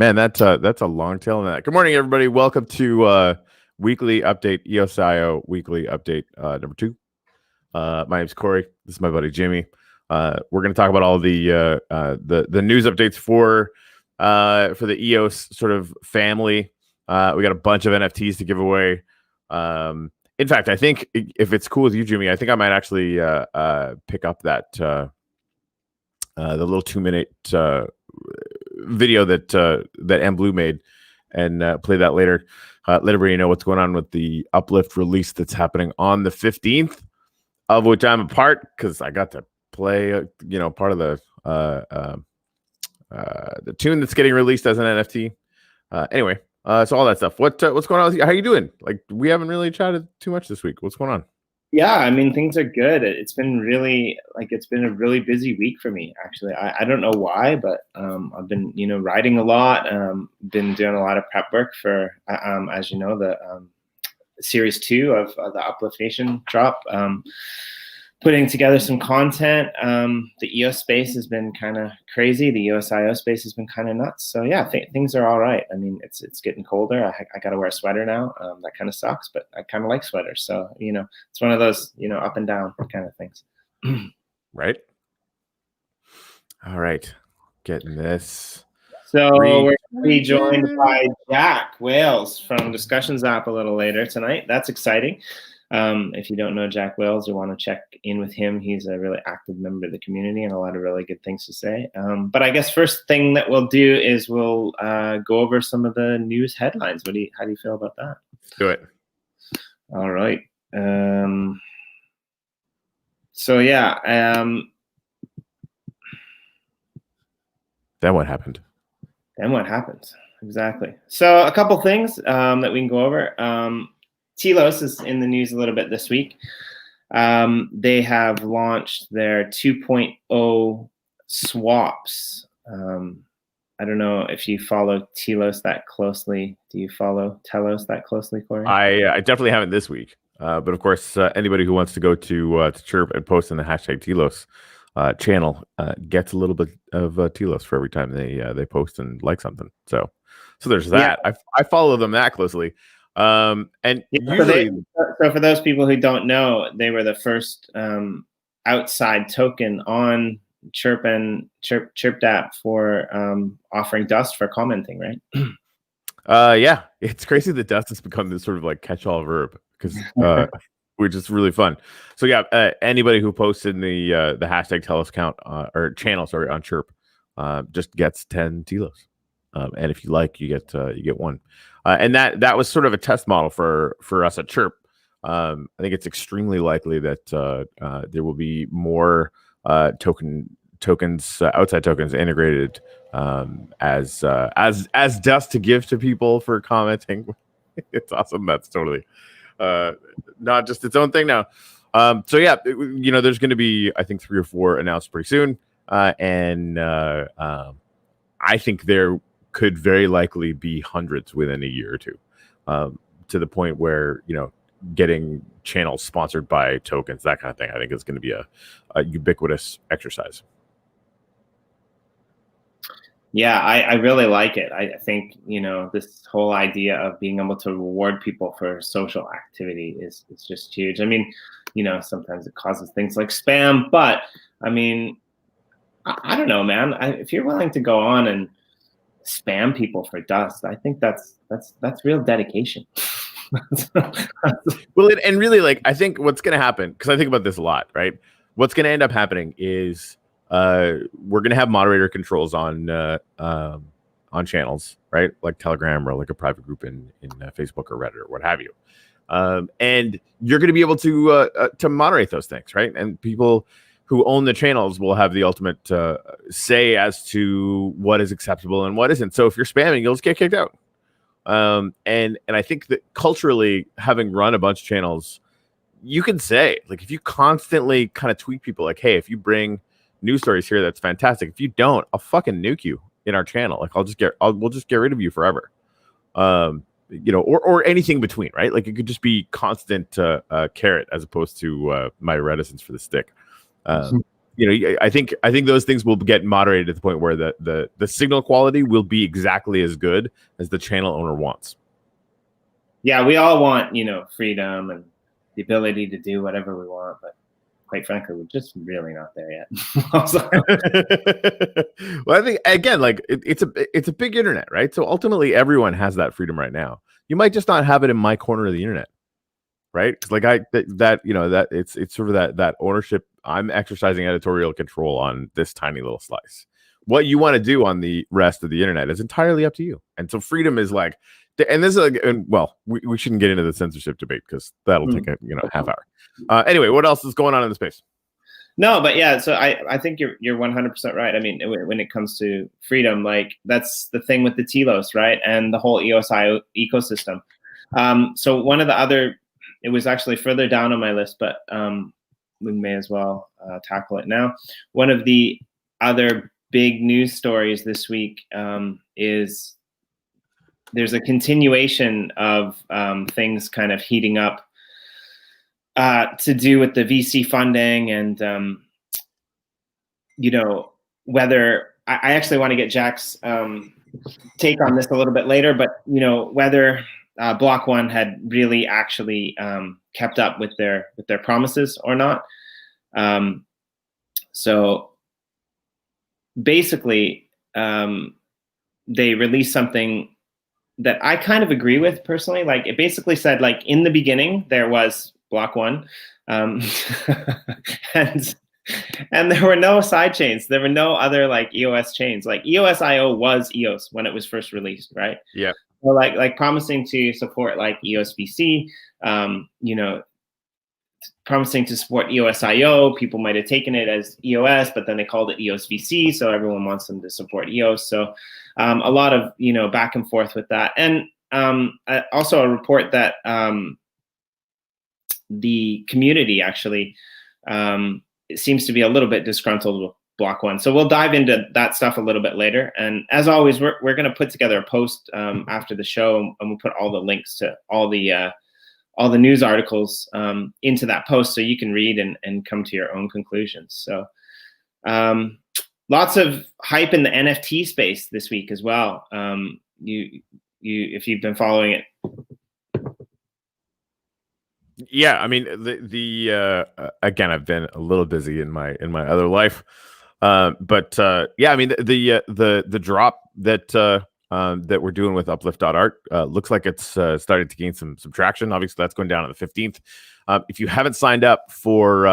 Man, that's a long tail on that. Good morning, everybody. Welcome to weekly update, EOSIO weekly update number 2. My name's Corey. This is my buddy Jimmy. We're going to talk about all the news updates for the EOS sort of family. We got a bunch of NFTs to give away. In fact, I think if it's cool with you, Jimmy, I think I might actually pick up that the little 2-minute video that M Blue made and play that later. Let everybody know what's going on with the Uplift release that's happening on the 15th, of which I'm a part because I got to play part of the tune that's getting released as an NFT. Anyway, so all that stuff. What's going on with you? How you doing? Like, we haven't really chatted too much this week. What's going on? Yeah, I mean, things are good. It's been a really busy week for me, actually. I don't know why, but I've been, writing a lot, been doing a lot of prep work for, as you know, the series 2 of the Uplift Nation drop, putting together some content. The EOS space has been kind of crazy. The EOSIO space has been kind of nuts. So yeah, things are all right. I mean, it's getting colder. I got to wear a sweater now. That kind of sucks, but I kind of like sweaters. So, it's one of those, up and down kind of things. Right. All right. Getting this. So we're going to be joined by Jacques Wales from Discussions.app a little later tonight. That's exciting. If you don't know Jacques Wales, you want to check in with him. He's a really active member of the community and a lot of really good things to say. But I guess first thing that we'll do is we'll go over some of the news headlines. How do you feel about that? Let's do it. All right. So yeah. Then what happened? Exactly. So a couple things that we can go over. Telos is in the news a little bit this week. They have launched their 2.0 swaps. I don't know if you follow Telos that closely. Do you follow Telos that closely, Corey? I definitely haven't this week. But of course, anybody who wants to go to Chirp and post in the hashtag Telos channel gets a little bit of Telos for every time they post and like something. So there's that. Yeah. I follow them that closely. And usually, so for those people who don't know, they were the first outside token on Chirp and ChirpApp for offering dust for commenting, right? Yeah, it's crazy that dust has become this sort of like catch-all verb because which is really fun. So yeah, anybody who posts in the hashtag Telos account or channel, sorry, on Chirp, just gets 10 Telos. And if you like, you get one. And that was sort of a test model for us at Chirp. I think it's extremely likely that there will be more tokens, outside tokens integrated as dust to give to people for commenting. It's awesome. That's totally not just its own thing now. So yeah, there's going to be, I think, 3 or 4 announced pretty soon, and I think there could very likely be hundreds within a year or two, to the point where getting channels sponsored by tokens, that kind of thing, I think is going to be a ubiquitous exercise. Yeah, I really like it. I think this whole idea of being able to reward people for social activity is just huge. I mean, sometimes it causes things like spam, but I mean, I don't know, man. If you're willing to go on and spam people for dust, I think that's real dedication. Well, and really, like, I think what's going to happen, because I think about this a lot, right? What's going to end up happening is we're going to have moderator controls on channels, right? Like Telegram or like a private group in Facebook or Reddit or what have you. And you're going to be able to moderate those things, right? And people who own the channels will have the ultimate say as to what is acceptable and what isn't. So if you're spamming, you'll just get kicked out. And I think that culturally, having run a bunch of channels, you can say, like, if you constantly kind of tweet people like, hey, if you bring news stories here, that's fantastic. If you don't, I'll fucking nuke you in our channel. Like, we'll just get rid of you forever. Or anything between, right? Like, it could just be constant carrot as opposed to my reticence for the stick. I think those things will get moderated to the point where the signal quality will be exactly as good as the channel owner wants. Yeah, we all want, freedom and the ability to do whatever we want, but quite frankly, we're just really not there yet. Well, I think again, like it's a big internet, right? So ultimately, everyone has that freedom right now. You might just not have it in my corner of the internet, right? Because like it's sort of that ownership. I'm exercising editorial control on this tiny little slice. What you want to do on the rest of the internet is entirely up to you. And so freedom is like, and this is like, we shouldn't get into the censorship debate because that'll take a half hour. Anyway, what else is going on in the space? No, but yeah, so I think you're 100% right. I mean, when it comes to freedom, like that's the thing with the telos, right, and the whole EOSIO ecosystem. So one of the other, it was actually further down on my list, but we may as well tackle it now. One of the other big news stories this week is there's a continuation of things kind of heating up to do with the VC funding and, whether I actually want to get Jacques' take on this a little bit later, but, whether Block One had really actually kept up with their promises or not. So basically, they released something that I kind of agree with personally. Like, it basically said, like, in the beginning there was Block One, and there were no side chains. There were no other like EOS chains. Like EOSIO was EOS when it was first released, right? Yeah. So like promising to support like EOS VC, promising to support EOSIO. People might have taken it as EOS, but then they called it EOS VC. So everyone wants them to support EOS. So a lot of back and forth with that, and also a report that the community actually it seems to be a little bit disgruntled with Block One. So we'll dive into that stuff a little bit later. And as always, we're going to put together a post after the show, and we'll put all the links to all the news articles into that post, so you can read and come to your own conclusions. So lots of hype in the NFT space this week as well. You if you've been following it. Yeah, I mean the again, I've been a little busy in my other life, but yeah, I mean the drop that we're doing with Uplift.art looks like it's starting to gain some traction. Obviously, that's going down on the 15th. If you haven't signed up for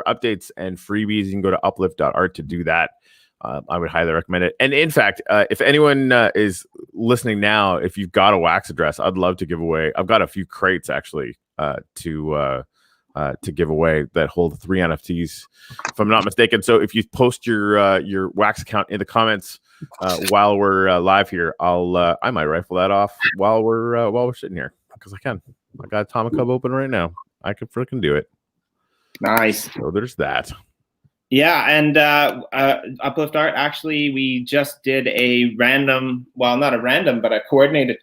updates and freebies, you can go to Uplift.art to do that. I would highly recommend it. And in fact, if anyone is listening now, if you've got a wax address, I'd love to give away. I've got a few crates actually to give away that hold 3 NFTs, if I'm not mistaken. So if you post your wax account in the comments while we're live here, I might rifle that off while we're sitting here, because I can. I got Atomic Hub open right now. I could freaking do it. Nice. So there's that. Yeah, and Uplift Art, actually, we just did a random, well, not a random, but a coordinated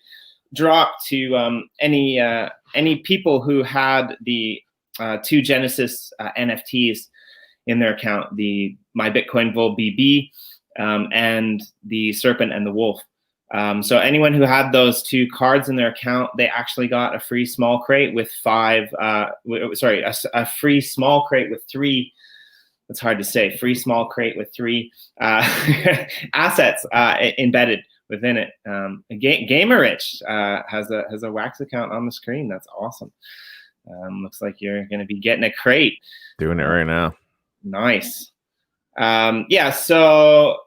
drop to any people who had the 2 Genesis NFTs in their account, the My Bitcoin Bull BB and the Serpent and the Wolf. So anyone who had those 2 cards in their account, they actually got a free small crate with a free small crate with 3. It's hard to say. Free small crate with 3 assets embedded within it. Gamer Rich has a wax account on the screen. That's awesome. Looks like you're going to be getting a crate. Doing it right now. Nice. Yeah. So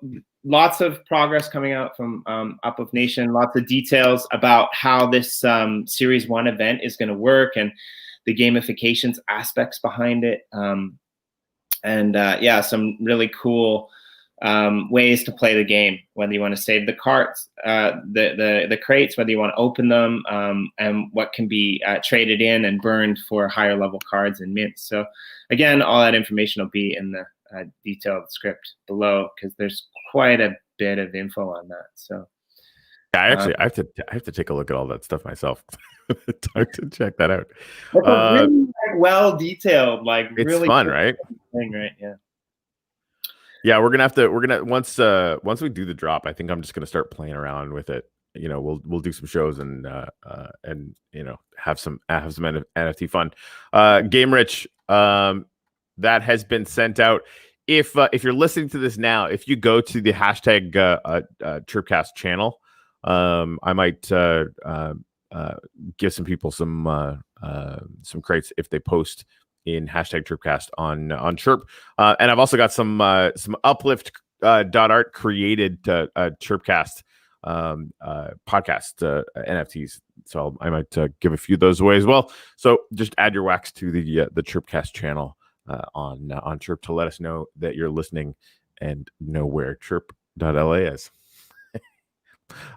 lots of progress coming out from Uplift Nation, lots of details about how this Series 1 event is going to work and the gamifications aspects behind it. Yeah, some really cool ways to play the game, whether you want to save the carts, the crates, whether you want to open them, and what can be traded in and burned for higher level cards and mints. So again, all that information will be in the detailed script below, because there's quite a bit of info on that. So yeah, actually, I have to take a look at all that stuff myself. Time to check that out. It's a really well detailed, like it's really fun, right? Thing, right? Yeah. Yeah, we're gonna once we do the drop, I think I'm just gonna start playing around with it. You know, we'll do some shows and you know, have some NFT fun. Game Rich, that has been sent out. If you're listening to this now, if you go to the hashtag ChirpCast channel, I might give some people some crates if they post in hashtag ChirpCast on Chirp, and I've also got some Uplift .art created ChirpCast podcast NFTs, so I might give a few of those away as well. So just add your wax to the ChirpCast channel on Chirp to let us know that you're listening and know where chirp.la is.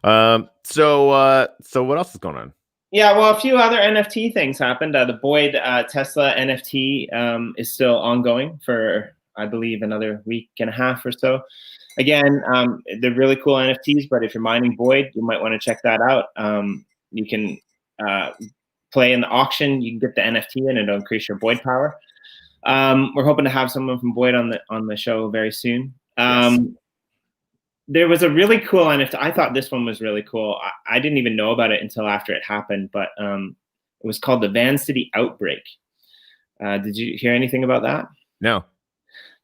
So what else is going on? Yeah, well, a few other NFT things happened. The Boyd Tesla NFT is still ongoing for, I believe, another week and a half or so. Again, they're really cool NFTs, but if you're mining Boyd, you might want to check that out. You can play in the auction. You can get the NFT and it'll increase your Boyd power. We're hoping to have someone from Boyd on the show very soon. Yes. There was a really cool NFT. I thought this one was really cool. I didn't even know about it until after it happened, but it was called the Van City Outbreak. Did you hear anything about that? No.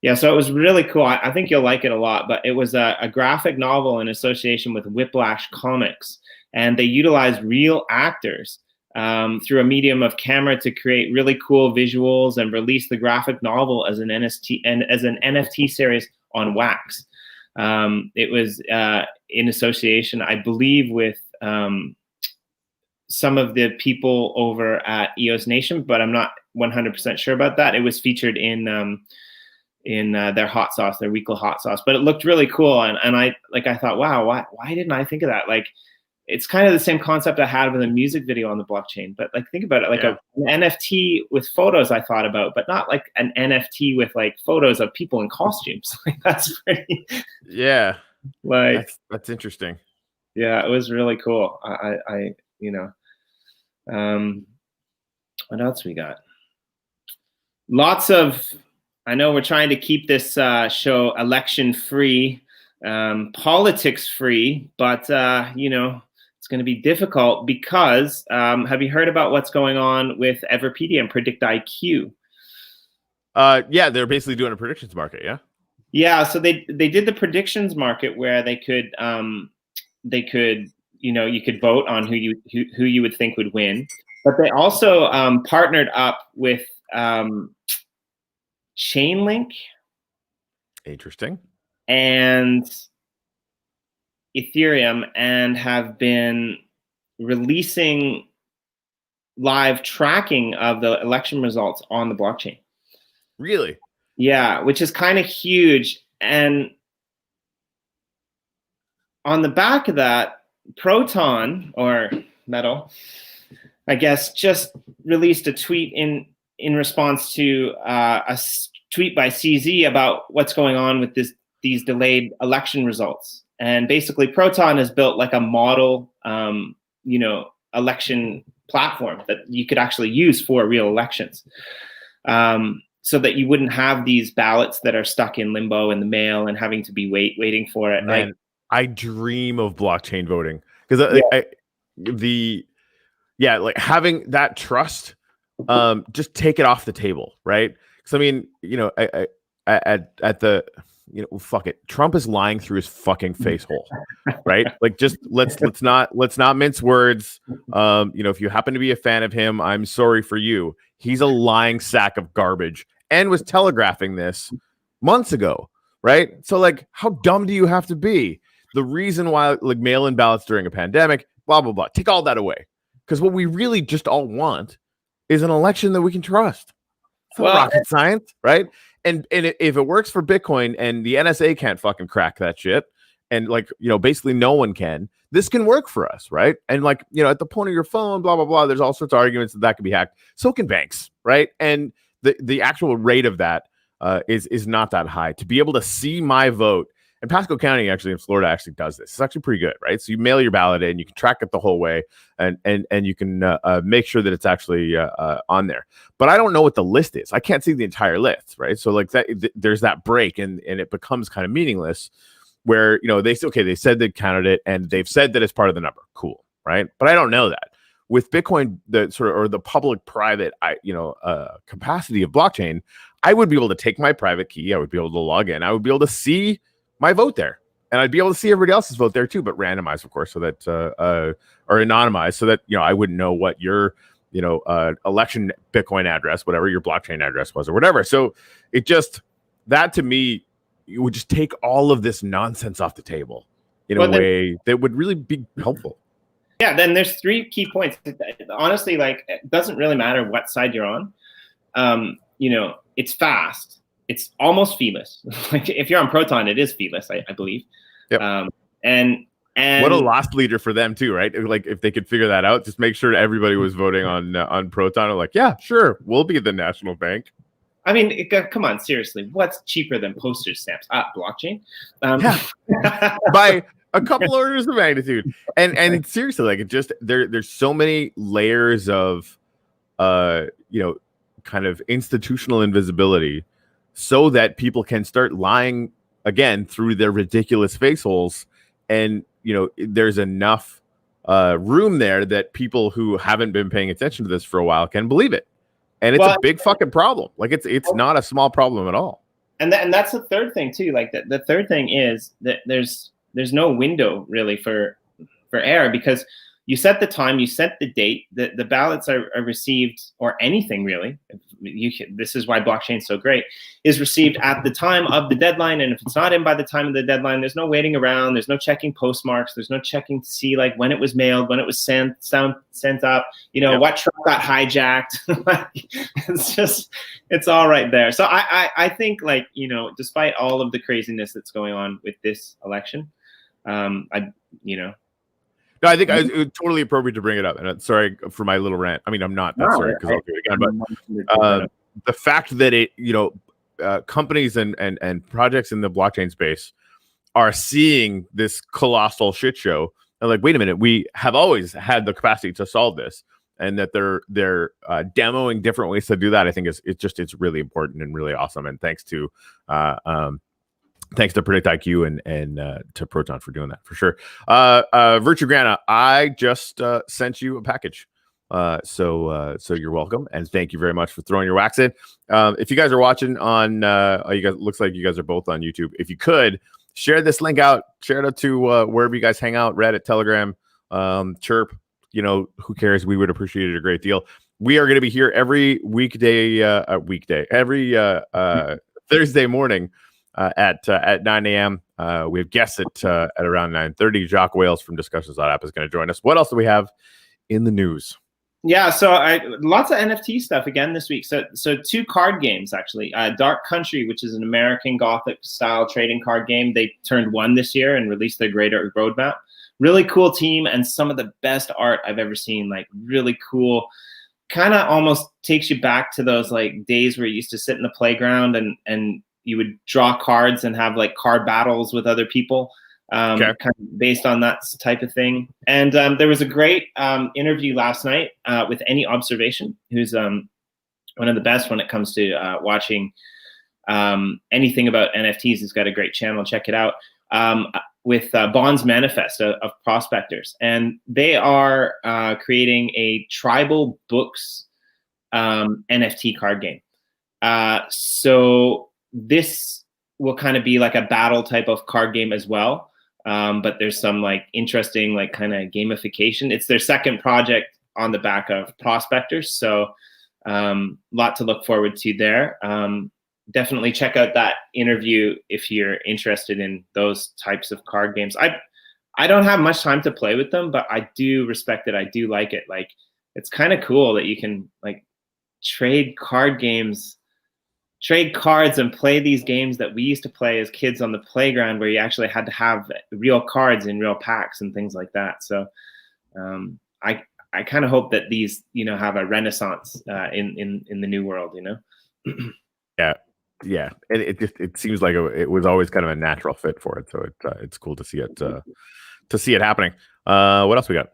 Yeah, so it was really cool. I think you'll like it a lot, but it was a graphic novel in association with Whiplash Comics, and they utilized real actors through a medium of camera to create really cool visuals and release the graphic novel as an NFT series on wax. It was in association, I believe, with some of the people over at EOS Nation, but I'm not 100% sure about that. It was featured in their hot sauce, their weekly hot sauce, but it looked really cool. And I thought, wow, why didn't I think of that? Like, it's kind of the same concept I had with a music video on the blockchain, but like, think about it, like an NFT with photos I thought about, but not like an NFT with like photos of people in costumes. Like, that's pretty, yeah, like, that's interesting. Yeah, it was really cool. I what else we got? Lots of, I know we're trying to keep this show election free, politics free, but it's going to be difficult because have you heard about what's going on with Everpedia and Predict IQ? Yeah, they're basically doing a predictions market. Yeah, so they did the predictions market where they could you could vote on who you would think would win, but they also partnered up with Chainlink. Interesting. And Ethereum, and have been releasing live tracking of the election results on the blockchain. Really? Yeah, which is kind of huge. And on the back of that, Proton, or Metal, I guess, just released a tweet in response to a tweet by CZ about what's going on with these delayed election results. And basically, Proton has built like a model, election platform that you could actually use for real elections, so that you wouldn't have these ballots that are stuck in limbo in the mail and having to be waiting for it. Man, I dream of blockchain voting, because like having that trust, just take it off the table, right? Because I mean, at the fuck it, Trump is lying through his fucking face hole, right? Like, just let's not mince words. If you happen to be a fan of him, I'm sorry for you. He's a lying sack of garbage, and was telegraphing this months ago. right? So like, how dumb do you have to be? The reason why like mail-in ballots during a pandemic, blah blah blah. Take all that away, because what we really just all want is an election that we can trust. It's not rocket science, right? And if it works for Bitcoin and the NSA can't fucking crack that shit, and like, you know, basically no one can, this can work for us, right? And like, you know, at the point of your phone, blah blah blah, there's all sorts of arguments that can be hacked. So can banks, right? And the actual rate of that is not that high. To be able to see my vote, and Pasco County actually in Florida actually does this. It's actually pretty good, right? So you mail your ballot in, you can track it the whole way, and you can make sure that it's actually on there. But I don't know what the list is. I can't see the entire list, right? So like that, there's that break, and it becomes kind of meaningless. Where, you know, they said they counted it, and they've said that it's part of the number. Cool, right? But I don't know that. With Bitcoin, the sort of, or the public-private, capacity of blockchain, I would be able to take my private key. I would be able to log in. I would be able to see my vote there, and I'd be able to see everybody else's vote there too, but randomized, of course, so that or anonymized, so that, you know, I wouldn't know what your, you know, election Bitcoin address, whatever your blockchain address was, or whatever. So it just, that to me, it would just take all of this nonsense off the table in a way that would really be helpful. Yeah, then there's 3 key points. Honestly, like, it doesn't really matter what side you're on. You know, it's fast. It's almost feeless. Like, if you're on Proton, it is feeless, I believe. Yep. And what a lost leader for them too, right? Like, if they could figure that out, just make sure everybody was voting on Proton. Like, yeah, sure, we'll be the national bank. I mean, come on, seriously. What's cheaper than postage stamps? Blockchain. By a couple orders of magnitude. And seriously, like, it just, there's so many layers of, you know, kind of institutional invisibility, so that people can start lying again through their ridiculous face holes. And, you know, there's enough room there that people who haven't been paying attention to this for a while can believe it. And it's a big fucking problem. Like, it's not a small problem at all. And that's the third thing too. Like, the third thing is that there's no window really for error, because you set the time, you set the date, the ballots are received, or anything really. This is why blockchain is so great, is received at the time of the deadline. And if it's not in by the time of the deadline, there's no waiting around. There's no checking postmarks. There's no checking to see like when it was mailed, when it was sent up, you know, what truck got hijacked. It's all right there. So I think, like, you know, despite all of the craziness that's going on with this election, No, I think it's totally appropriate to bring it up. And sorry for my little rant. I mean, I'm not. That's sorry, because I'll do it again. But the fact that it, you know, companies and projects in the blockchain space are seeing this colossal shit show, and like, wait a minute, we have always had the capacity to solve this, and that they're demoing different ways to do that. I think it's really important and really awesome. And thanks to Predict IQ and to Proton for doing that, for sure. Virtue Grana, I just sent you a package. So you're welcome, and thank you very much for throwing your wax in. If you guys are watching on, looks like you guys are both on YouTube. If you could share this link out, share it out to wherever you guys hang out, Reddit, Telegram, Chirp. You know, who cares? We would appreciate it a great deal. We are going to be here every every Thursday morning. At 9 a.m. We have guests at around 9:30. Jacques Wales from Discussions.app is going to join us. What else do we have in the news? Yeah, so lots of NFT stuff again this week. So 2 card games, actually. Dark Country, which is an American Gothic style trading card game. They turned 1 this year and released their greater roadmap. Really cool team, and some of the best art I've ever seen. Like, really cool. Kind of almost takes you back to those like days where you used to sit in the playground and you would draw cards and have like card battles with other people, kind of based on that type of thing. And there was a great interview last night with Any Observation, who's one of the best when it comes to watching anything about NFTs. He's got a great channel. Check it out. With Bonds Manifest of Prospectors. And they are creating a Tribal Books NFT card game. So this will kind of be like a battle type of card game as well. But there's some like interesting, like kind of gamification. It's their second project on the back of Prospectors. So lot to look forward to there. definitely check out that interview if you're interested in those types of card games. I don't have much time to play with them, but I do respect it. I do like it. Like, it's kind of cool that you can like trade cards and play these games that we used to play as kids on the playground, where you actually had to have real cards in real packs and things like that. So I kind of hope that these, have a renaissance in the new world, Yeah. It seems like it was always kind of a natural fit for it. So it's cool to see it happening. What else we got?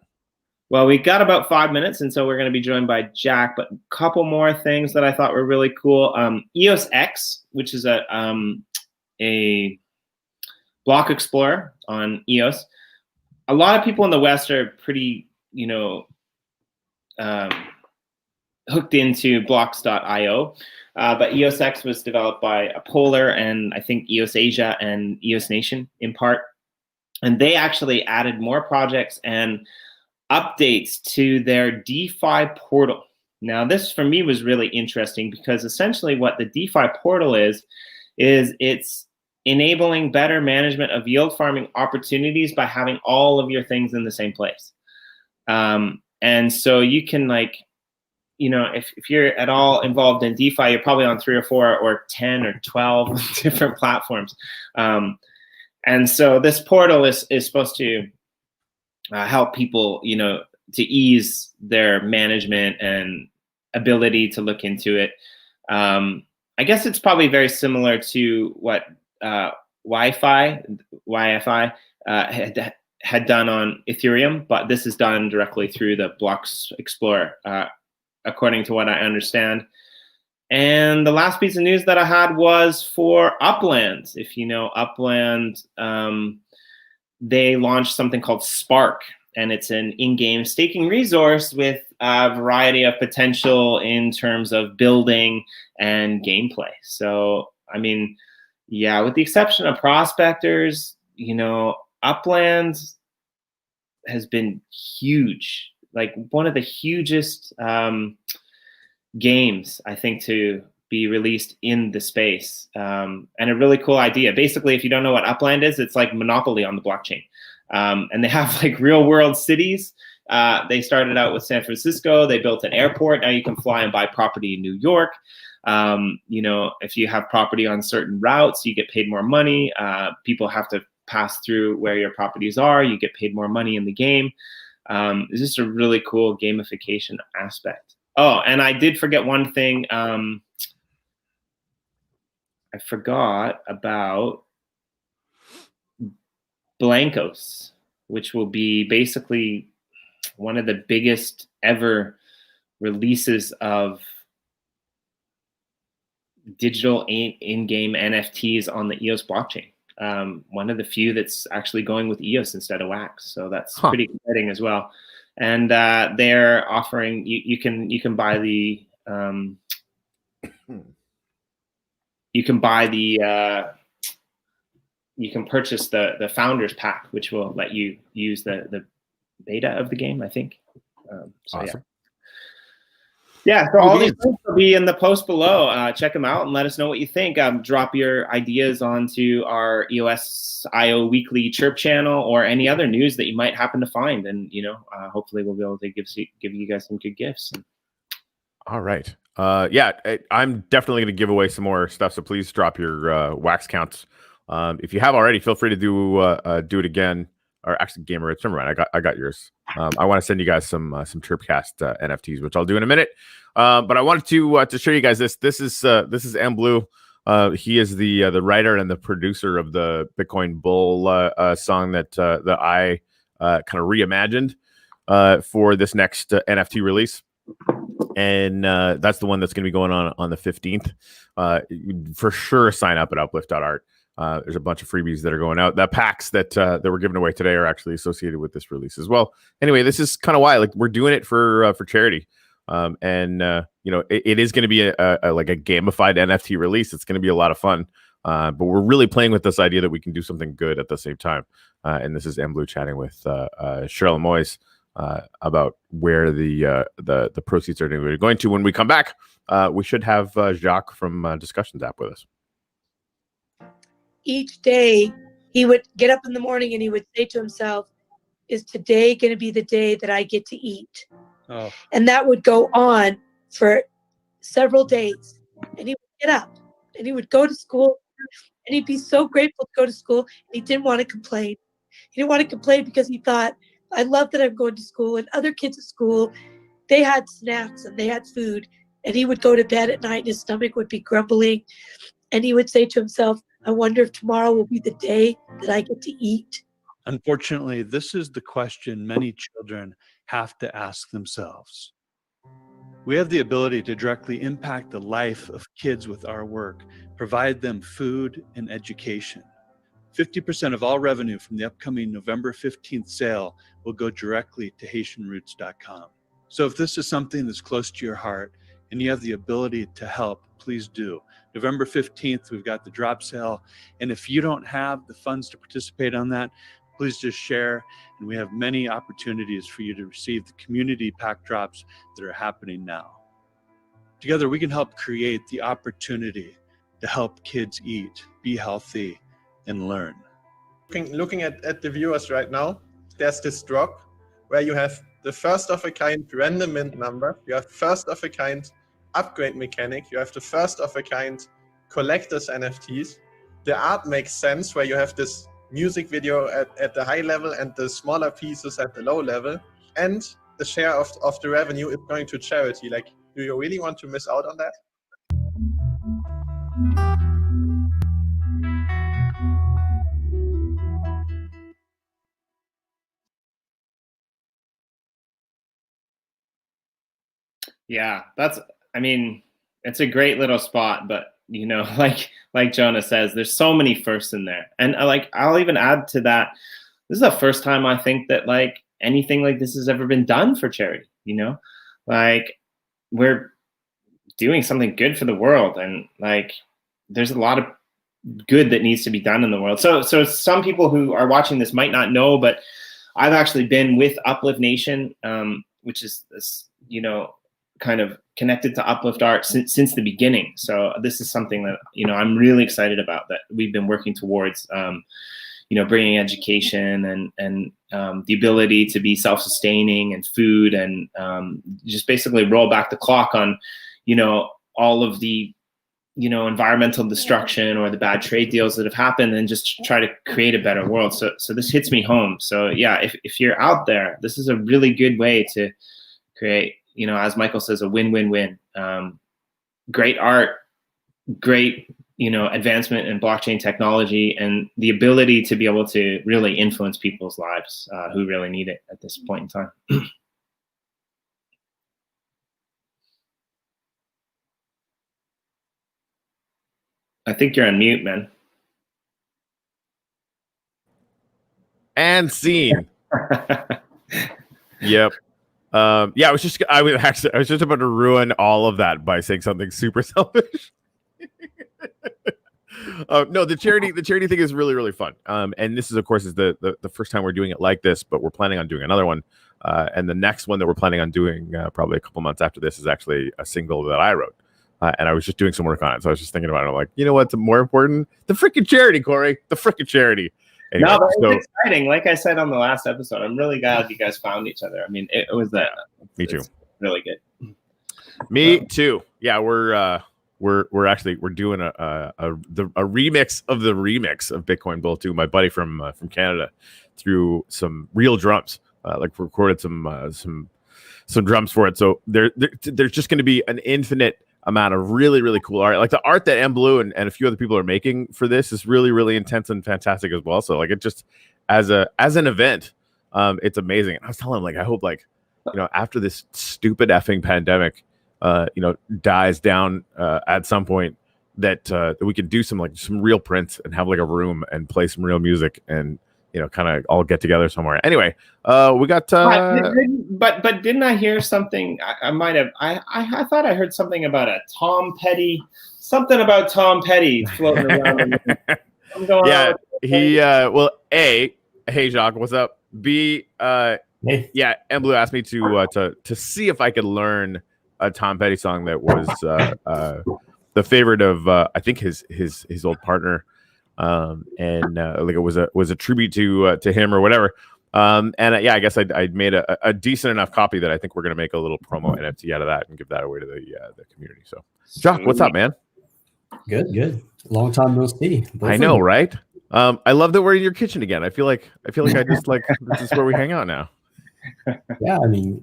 Well, we got about 5 minutes, and so we're going to be joined by Jacques. But a couple more things that I thought were really cool. EOSX, which is a block explorer on EOS. A lot of people in the West are pretty, hooked into blocks.io. But EOSX was developed by Polar and I think EOS Asia and EOS Nation in part. And they actually added more projects and updates to their DeFi portal. Now, this for me was really interesting because essentially what the DeFi portal is it's enabling better management of yield farming opportunities by having all of your things in the same place. And so you can if you're at all involved in DeFi, you're probably on 3 or 4 or 10 or 12 different platforms. And so this portal is supposed to help people, to ease their management and ability to look into it. I guess it's probably very similar to what YFI had done on Ethereum, but this is done directly through the Blocks Explorer, according to what I understand. And the last piece of news that I had was for Upland. If you know Upland, they launched something called Spark, and it's an in-game staking resource with a variety of potential in terms of building and gameplay. So, I mean, yeah, with the exception of prospectors, Upland has been huge, like one of the hugest games, I think, to be released in the space, and a really cool idea. Basically, if you don't know what Upland is, it's like Monopoly on the blockchain. And they have like real world cities. They started out with San Francisco. They built an airport. Now you can fly and buy property in New York. If you have property on certain routes, you get paid more money. People have to pass through where your properties are. You get paid more money in the game. It's just a really cool gamification aspect. Oh, and I did forget one thing. I forgot about Blankos, which will be basically one of the biggest ever releases of digital in-game NFTs on the EOS blockchain. One of the few that's actually going with EOS instead of Wax. So that's pretty exciting as well. And they're offering, you can buy the you can purchase the founders pack, which will let you use the beta of the game, I think. Awesome. Yeah, so all these links will be in the post below. Check them out and let us know what you think. Drop your ideas onto our EOSIO weekly chirp channel or any other news that you might happen to find. And, hopefully we'll be able to give you guys some good gifts. All right. I'm definitely going to give away some more stuff. So please drop your wax counts. If you have already, feel free to do it again. Or actually, Gamer, it's never mind. I got yours. I want to send you guys some ChirpCast NFTs, which I'll do in a minute. But I wanted to show you guys this. This is M Blue. He is the writer and the producer of the Bitcoin Bull song that I kind of reimagined for this next NFT release. And that's the one that's going to be going on the 15th. For sure, sign up at Uplift.art. There's a bunch of freebies that are going out. The packs that were given away today are actually associated with this release as well. Anyway, this is kind of why we're doing it for charity. It is going to be a gamified NFT release. It's going to be a lot of fun. But we're really playing with this idea that we can do something good at the same time. And this is M Blue chatting with Cheryl Moyes about where the proceeds are going to. When we come back, we should have Jacques from Discussions.app with us. Each day he would get up in the morning and he would say to himself, is today going to be the day that I get to eat? Oh. And that would go on for several days. And he would get up and he would go to school and he'd be so grateful to go to school. And he didn't want to complain. He didn't want to complain because he thought, I love that I'm going to school, and other kids at school, they had snacks and they had food, and he would go to bed at night and his stomach would be grumbling. And he would say to himself, I wonder if tomorrow will be the day that I get to eat. Unfortunately, this is the question many children have to ask themselves. We have the ability to directly impact the life of kids with our work, provide them food and education. 50% of all revenue from the upcoming November 15th sale will go directly to HaitianRoots.com. So if this is something that's close to your heart and you have the ability to help, please do. November 15th, we've got the drop sale. And if you don't have the funds to participate on that, please just share. And we have many opportunities for you to receive the community pack drops that are happening now. Together, we can help create the opportunity to help kids eat, be healthy, and learn. Looking at the viewers right now, there's this drop where you have the first of a kind random mint number, you have first of a kind upgrade mechanic, you have the first of a kind collectors NFTs. The art makes sense where you have this music video at the high level and the smaller pieces at the low level, and the share of the revenue is going to charity. Like, do you really want to miss out on that? Yeah, it's a great little spot, but like Jonah says, there's so many firsts in there. And I'll even add to that, this is the first time I think that anything like this has ever been done for charity, we're doing something good for the world, and there's a lot of good that needs to be done in the world. So some people who are watching this might not know, but I've actually been with Uplift Nation, which is this, kind of connected to Uplift Art since the beginning. So this is something that, I'm really excited about, that we've been working towards, bringing education and the ability to be self-sustaining and food, and just basically roll back the clock on, all of the, environmental destruction or the bad trade deals that have happened, and just try to create a better world. So this hits me home. So yeah, if you're out there, this is a really good way to create, as Michael says, a win-win-win. Great art, great, advancement in blockchain technology, and the ability to be able to really influence people's lives who really need it at this point in time. I think you're on mute, man. And scene. Yep. I was just about to ruin all of that by saying something super selfish. No, the charity thing is really, really fun. And this is, of course, the first time we're doing it like this, but we're planning on doing another one. And the next one that we're planning on doing probably a couple months after this is actually a single that I wrote. And I was just doing some work on it. So I was just thinking about it. I'm like, you know what's more important? The freaking charity, Corey. The freaking charity. Anyway, no, but it's exciting. Like I said on the last episode, I'm really glad you guys found each other. I mean, it was that. Me too. Really good. Me too. Yeah, we're doing a remix of the remix of Bitcoin Bull 2. My buddy from Canada threw some real drums. Recorded some drums for it. So there's just going to be an infinite amount of really, really cool art. Like the art that M Blue and a few other people are making for this is really, really intense and fantastic as well. So it just as an event, it's amazing. I was telling him I hope after this stupid effing pandemic dies down at some point, that we can do some real prints and have a room and play some real music and kind of all get together somewhere. Anyway, we got. But didn't I hear something? I might have. I thought I heard something about a Tom Petty. Something about Tom Petty floating around. Yeah, he. Well, A. Hey, Jacques, what's up? B. Hey. Yeah, and Blue asked me to see if I could learn a Tom Petty song that was the favorite of I think his old partner, and like it was a tribute to him or whatever. Yeah, I guess I'd made a decent enough copy that I think we're gonna make a little promo NFT out of that and give that away to the community. So, Jacques, what's up, man? Good. Long time no see. I know, right? I love that we're in your kitchen again. I feel like I just like this is where we hang out now. Yeah, I mean,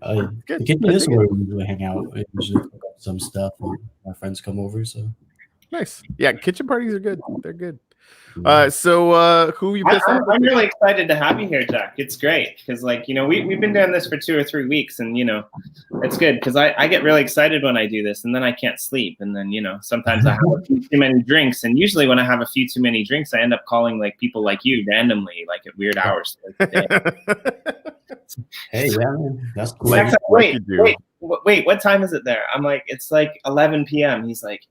Good. the kitchen is where we usually hang out. We usually cook up some stuff when my friends come over. So nice. Yeah, kitchen parties are good. They're good. So who you pissed off? I'm really excited to have you here, Jacques. It's great because, like, you know, we've been doing this for 2 or 3 weeks, and you know, it's good because I get really excited when I do this, and then I can't sleep, and then, you know, sometimes I have a few too many drinks, and usually when I have a few too many drinks, I end up calling like people like you randomly, like at weird hours. hey, yeah, man, that's cool. Like, wait, what time is it there? I'm like, it's like 11 p.m. He's like,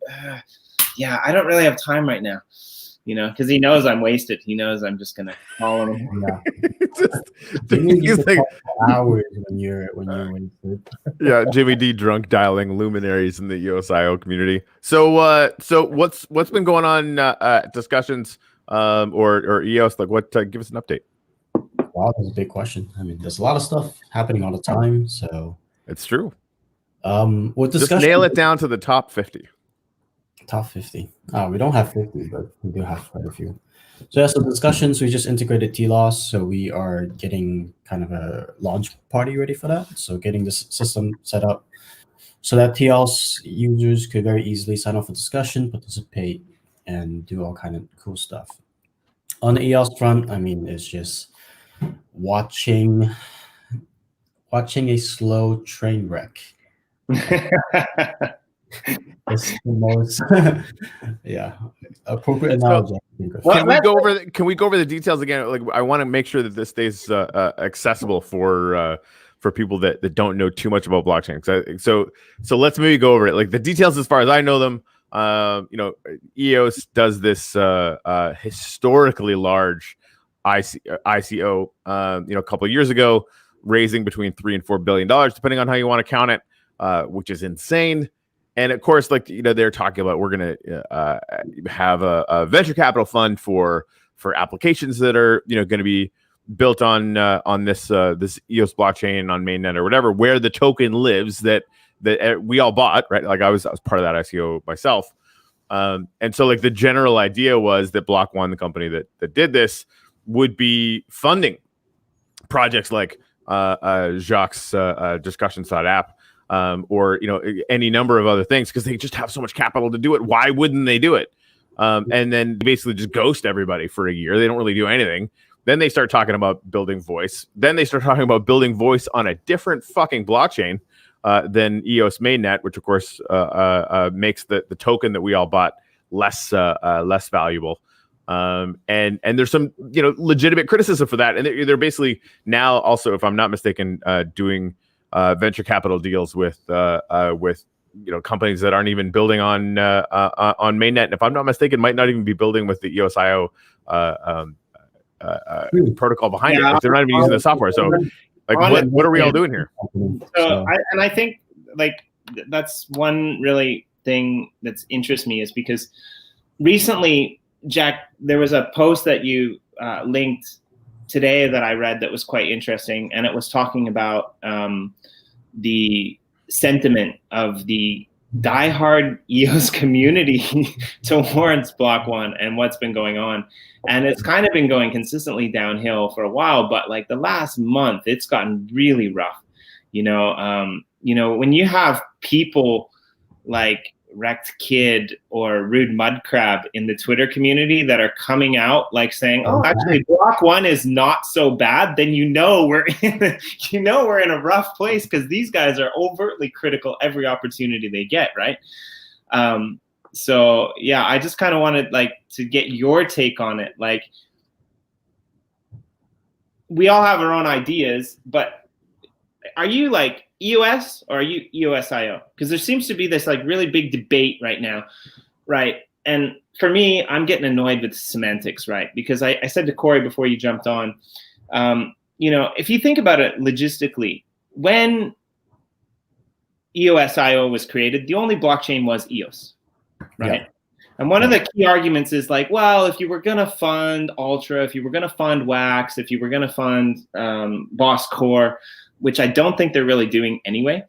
yeah, I don't really have time right now. You know, because he knows I'm wasted. He knows I'm just gonna call him. He's like hours when you're wasted. Yeah, Jimmy D drunk dialing luminaries in the EOSIO community. So what's been going on discussions or EOS? Like, what? Give us an update. Wow, that's a big question. I mean, there's a lot of stuff happening all the time. So it's true. What just nail it down to the top 50. Top 50. We don't have 50, but we do have quite a few. So yeah, so discussions, we just integrated TLOS. So we are getting kind of a launch party ready for that. So getting this system set up so that TLOS users could very easily sign up for discussion, participate, and do all kind of cool stuff. On the EOS front, I mean, it's just watching a slow train wreck. It's the most appropriate analogy. Can we go over the details again? Like, I want to make sure that this stays accessible for people that don't know too much about blockchain. So let's maybe go over it. Like the details as far as I know them. You know, EOS does this historically large ICO. You know, a couple of years ago, raising between $3 and $4 billion, depending on how you want to count it, which is insane. And of course, like, you know, they're talking about we're going to have a venture capital fund for applications that are, you know, going to be built on this EOS blockchain on mainnet or whatever, where the token lives that we all bought, right? Like I was part of that ICO myself. And so like the general idea was that Block One, the company that did this, would be funding projects like Jacques' Discussions.app. Or, you know, any number of other things because they just have so much capital to do it. Why wouldn't they do it? And then basically just ghost everybody for a year. They don't really do anything. Then they start talking about building voice. Then they start talking about building voice on a different fucking blockchain than EOS mainnet, which of course makes the token that we all bought less valuable. And there's some, you know, legitimate criticism for that. And they're basically now also, if I'm not mistaken, doing venture capital deals with you know, companies that aren't even building on mainnet. And if I'm not mistaken, might not even be building with the EOSIO protocol behind it. Like they're not even using the software. So like, what are we all doing here? So I think like that's one really thing that's interests me is because recently, Jack, there was a post that you linked today that I read that was quite interesting, and it was talking about the sentiment of the diehard EOS community towards Block One and what's been going on. And it's kind of been going consistently downhill for a while, but like the last month, it's gotten really rough. You know, when you have people like Wrecked Kid or Rude Mud Crab in the Twitter community that are coming out like saying, "Oh, actually, Block One is not so bad," then you know we're in a rough place because these guys are overtly critical every opportunity they get, right? So yeah, I just kind of wanted like to get your take on it. Like, we all have our own ideas, but are you like EOS or are you EOSIO? Because there seems to be this like really big debate right now, right? And for me, I'm getting annoyed with semantics, right? Because I said to Corey before you jumped on, if you think about it logistically, when EOSIO was created, the only blockchain was EOS, right? Yeah. And one of the key arguments is like, well, if you were going to fund Ultra, if you were going to fund Wax, if you were going to fund Boss Core, which I don't think they're really doing anyway,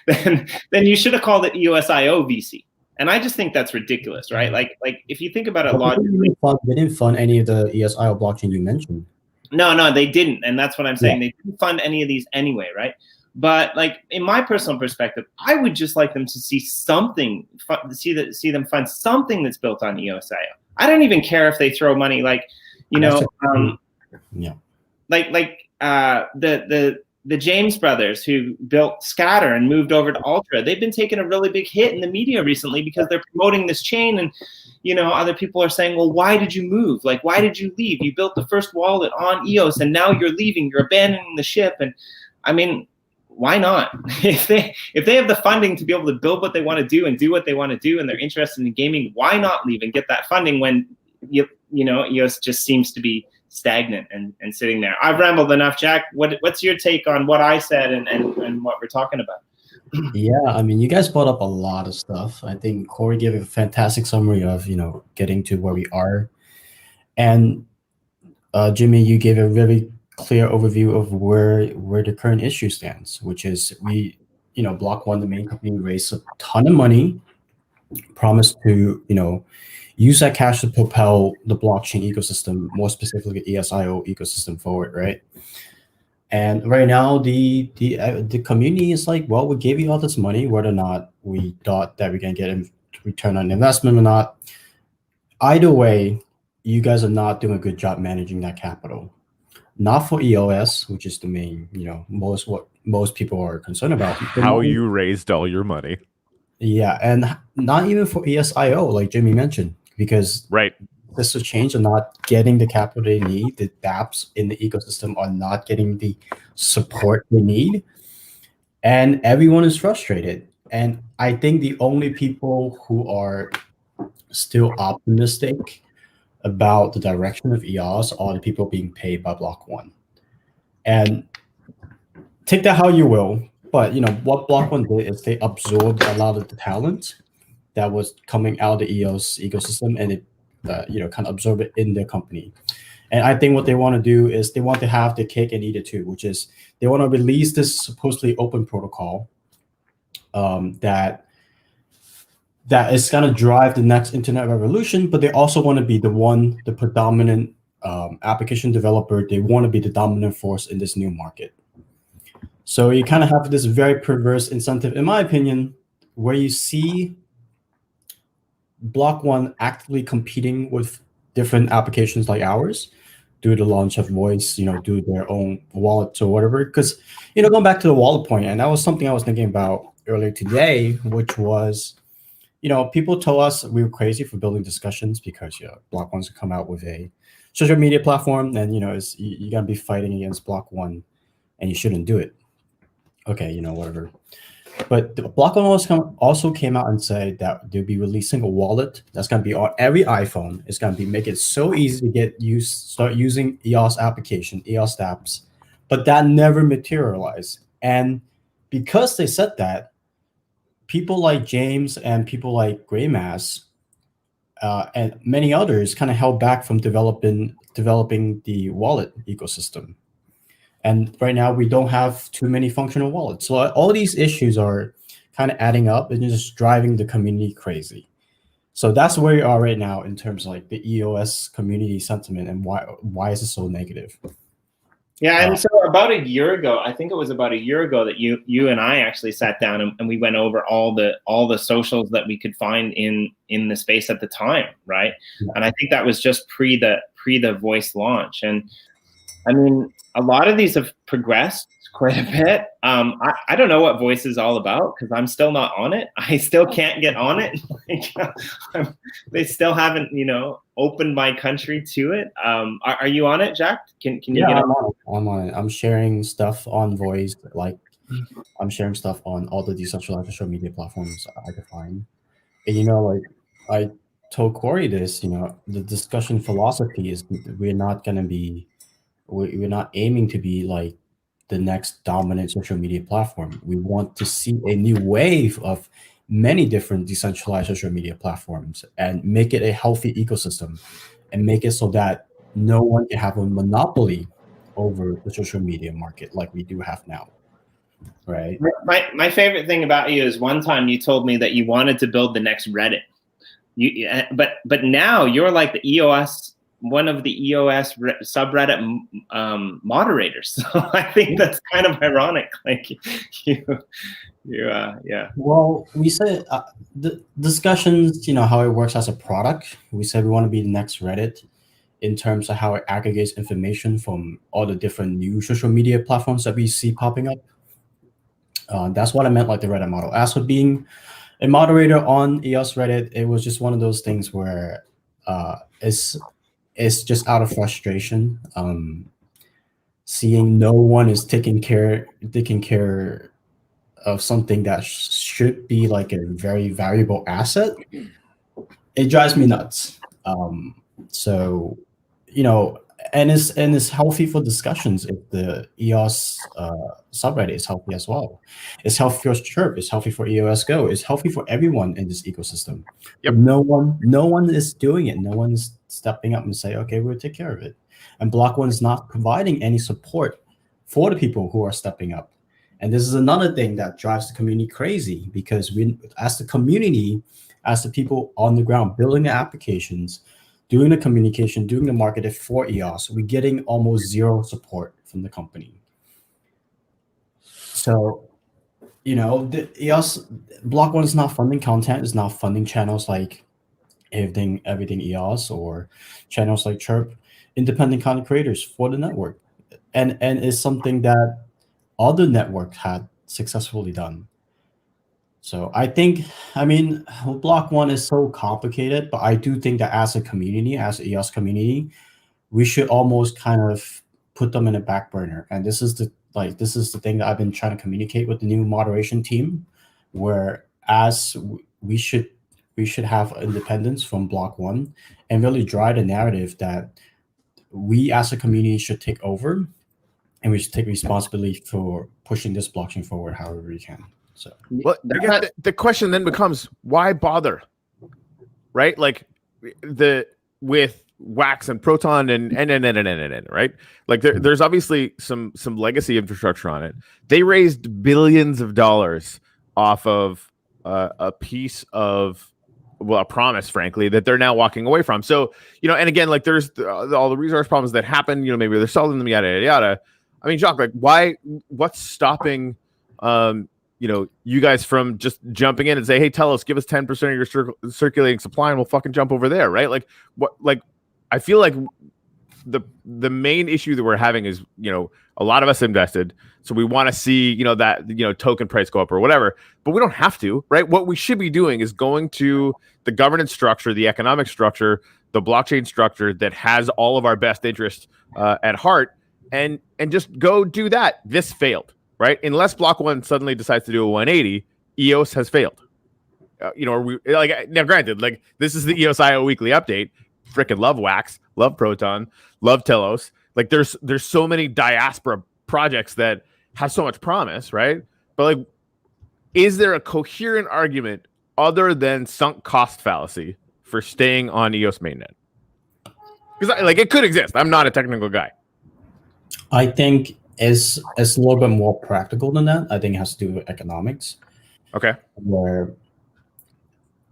then you should have called it EOSIO VC. And I just think that's ridiculous, right? Like if you think about it logically, they didn't fund any of the EOSIO blockchain you mentioned. No, they didn't, and that's what I'm saying. Yeah. They didn't fund any of these anyway, right? But like in my personal perspective, I would just like them to see something, see them fund something that's built on EOSIO. I don't even care if they throw money, like the James brothers who built Scatter and moved over to Ultra. They've been taking a really big hit in the media recently because they're promoting this chain, and other people are saying, well, why did you move? Like, why did you leave? You built the first wallet on EOS, and now you're leaving. You're abandoning the ship. And I mean, why not? If they have the funding to be able to build what they want to do and do what they want to do, and they're interested in gaming, why not leave and get that funding when EOS just seems to be stagnant and sitting there? I've rambled enough. Jack, what's your take on what I said and what we're talking about? Yeah, I mean, you guys brought up a lot of stuff. I think Corey gave a fantastic summary of getting to where we are, and Jimmy, you gave a really clear overview of where the current issue stands, which is Block One, the main company, raised a ton of money, promised to use that cash to propel the blockchain ecosystem, more specifically EOSIO ecosystem forward, right? And right now, the community is like, well, we gave you all this money, whether or not we thought that we can get a return on investment or not. Either way, you guys are not doing a good job managing that capital. Not for EOS, which is the main, what most people are concerned about. How you raised all your money. Yeah, and not even for EOSIO, like Jimmy mentioned, because this will change are not getting the capital they need. The dApps in the ecosystem are not getting the support they need, and everyone is frustrated. And I think the only people who are still optimistic about the direction of EOS are the people being paid by Block One. And take that how you will, but what Block One did is they absorbed a lot of the talent that was coming out of the EOS ecosystem, and it kind of absorb it in their company. And I think what they want to do is they want to have the cake and eat it too, which is they want to release this supposedly open protocol that is going to drive the next internet revolution, but they also want to be the predominant application developer. They want to be the dominant force in this new market. So you kind of have this very perverse incentive, in my opinion, where you see Block One actively competing with different applications like ours, do the launch of Voice, do their own wallets or whatever. Because, going back to the wallet point, and that was something I was thinking about earlier today, which was, people told us we were crazy for building Discussions because Block One's to come out with a social media platform, and you're gonna be fighting against Block One, and you shouldn't do it. Okay, whatever. But the Block One also came out and said that they'll be releasing a wallet that's going to be on every iPhone. It's going to make it so easy to start using EOS application, EOS dApps, but that never materialized. And because they said that, people like James and people like Greymass and many others kind of held back from developing the wallet ecosystem. And right now, we don't have too many functional wallets. So all these issues are kind of adding up and just driving the community crazy. So that's where we are right now in terms of like the EOS community sentiment and why is it so negative? Yeah, and so about a year ago, I think it was about a year ago that you and I actually sat down and we went over all the socials that we could find in the space at the time, right? Yeah. And I think that was just pre the Voice launch. And I mean, a lot of these have progressed quite a bit. I don't know what Voice is all about because I'm still not on it. I still can't get on it. They still haven't, opened my country to it. Are you on it, Jacques? Can you get on? I'm on it. I'm sharing stuff on Voice. Like I'm sharing stuff on all the decentralized social media platforms I can find. And I told Corey this. The discussion philosophy is we're not going to be We're not aiming to be like the next dominant social media platform. We want to see a new wave of many different decentralized social media platforms and make it a healthy ecosystem and make it so that no one can have a monopoly over the social media market like we do have now. Right. My favorite thing about you is one time you told me that you wanted to build the next Reddit. But now you're like the EOS, one of the EOS subreddit moderators. So I think that's kind of ironic. Like yeah. Well, we said the discussions, how it works as a product. We said we want to be the next Reddit in terms of how it aggregates information from all the different new social media platforms that we see popping up. That's what I meant, like the Reddit model. As for being a moderator on EOS Reddit, it was just one of those things where it's just out of frustration, seeing no one is taking care of something that should be like a very valuable asset. It drives me nuts. So, and it's healthy for discussions if the EOS subreddit is healthy as well. It's healthy for Chirp. It's healthy for EOS Go. It's healthy for everyone in this ecosystem. Yep. No one is doing it. No one's stepping up and say, okay, we'll take care of it. And Block One is not providing any support for the people who are stepping up. And this is another thing that drives the community crazy, because we, as the community, as the people on the ground building the applications, doing the communication, doing the marketing for EOS, we're getting almost zero support from the company. So, the EOS Block One is not funding content, is not funding channels like everything EOS or channels like Chirp, independent content creators for the network, and it's something that other networks had successfully done. So I think, Block One is so complicated, but I do think that as a community, as an EOS community, we should almost kind of put them in a back burner. And this is the thing that I've been trying to communicate with the new moderation team, where as we should have independence from Block One and really drive the narrative that we as a community should take over, and we should take responsibility for pushing this blockchain forward however we can. So, well, I guess the question then becomes, why bother, right? Like with Wax and Proton and right? Like there's obviously some legacy infrastructure on it. They raised billions of dollars off of a piece of, a promise, frankly, that they're now walking away from. So, and again, like there's all the resource problems that happen, maybe they're selling them, yada, yada, yada. I mean, Jacques, like what's stopping, you guys from just jumping in and say, hey, tell us, give us 10% of your circulating supply and we'll fucking jump over there, right? Like I feel like the main issue that we're having is, a lot of us invested. So we want to see, that, token price go up or whatever, but we don't have to, right? What we should be doing is going to the governance structure, the economic structure, the blockchain structure that has all of our best interests at heart, and just go do that. This failed, right? Unless Block One suddenly decides to do a 180, EOS has failed. Now granted, like this is the EOSIO weekly update. Freaking love Wax, love Proton, love Telos. Like there's so many diaspora projects that have so much promise, right? But like, is there a coherent argument other than sunk cost fallacy for staying on EOS mainnet? Because it could exist. I'm not a technical guy. I think it's a little bit more practical than that. I think it has to do with economics. Okay. Where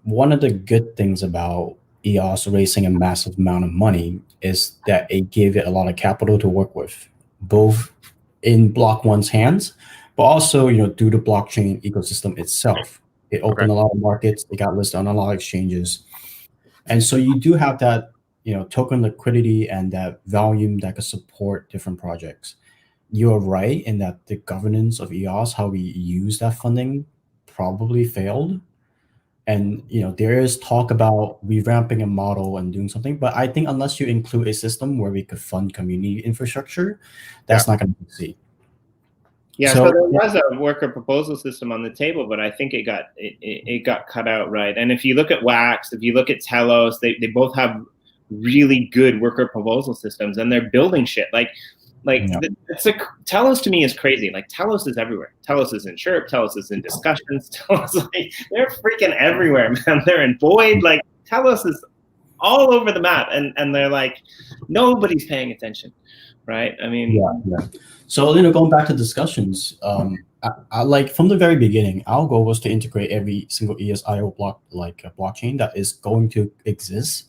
one of the good things about EOS raising a massive amount of money is that it gave it a lot of capital to work with, both in Block One's hands, but also, through the blockchain ecosystem itself. It opened a lot of markets. It got listed on a lot of exchanges. And so you do have that, token liquidity and that volume that could support different projects. You're right in that the governance of EOS, how we use that funding, probably failed. And, there is talk about revamping a model and doing something, but I think unless you include a system where we could fund community infrastructure, that's not going to succeed. Yeah, so there was a worker proposal system on the table, but I think it got cut out, right? And if you look at Wax, if you look at Telos, they both have really good worker proposal systems, and they're building shit. Like Like Yeah. Telos to me is crazy. Like Telos is everywhere. Telos is in Chirp. Telos is in Discussions. Telos, like, they're freaking everywhere, man. They're in Void. Like Telos is all over the map, and they're like, nobody's paying attention, right? I mean, Yeah. So going back to Discussions, I like from the very beginning, our goal was to integrate every single EOSIO block, like a blockchain that is going to exist.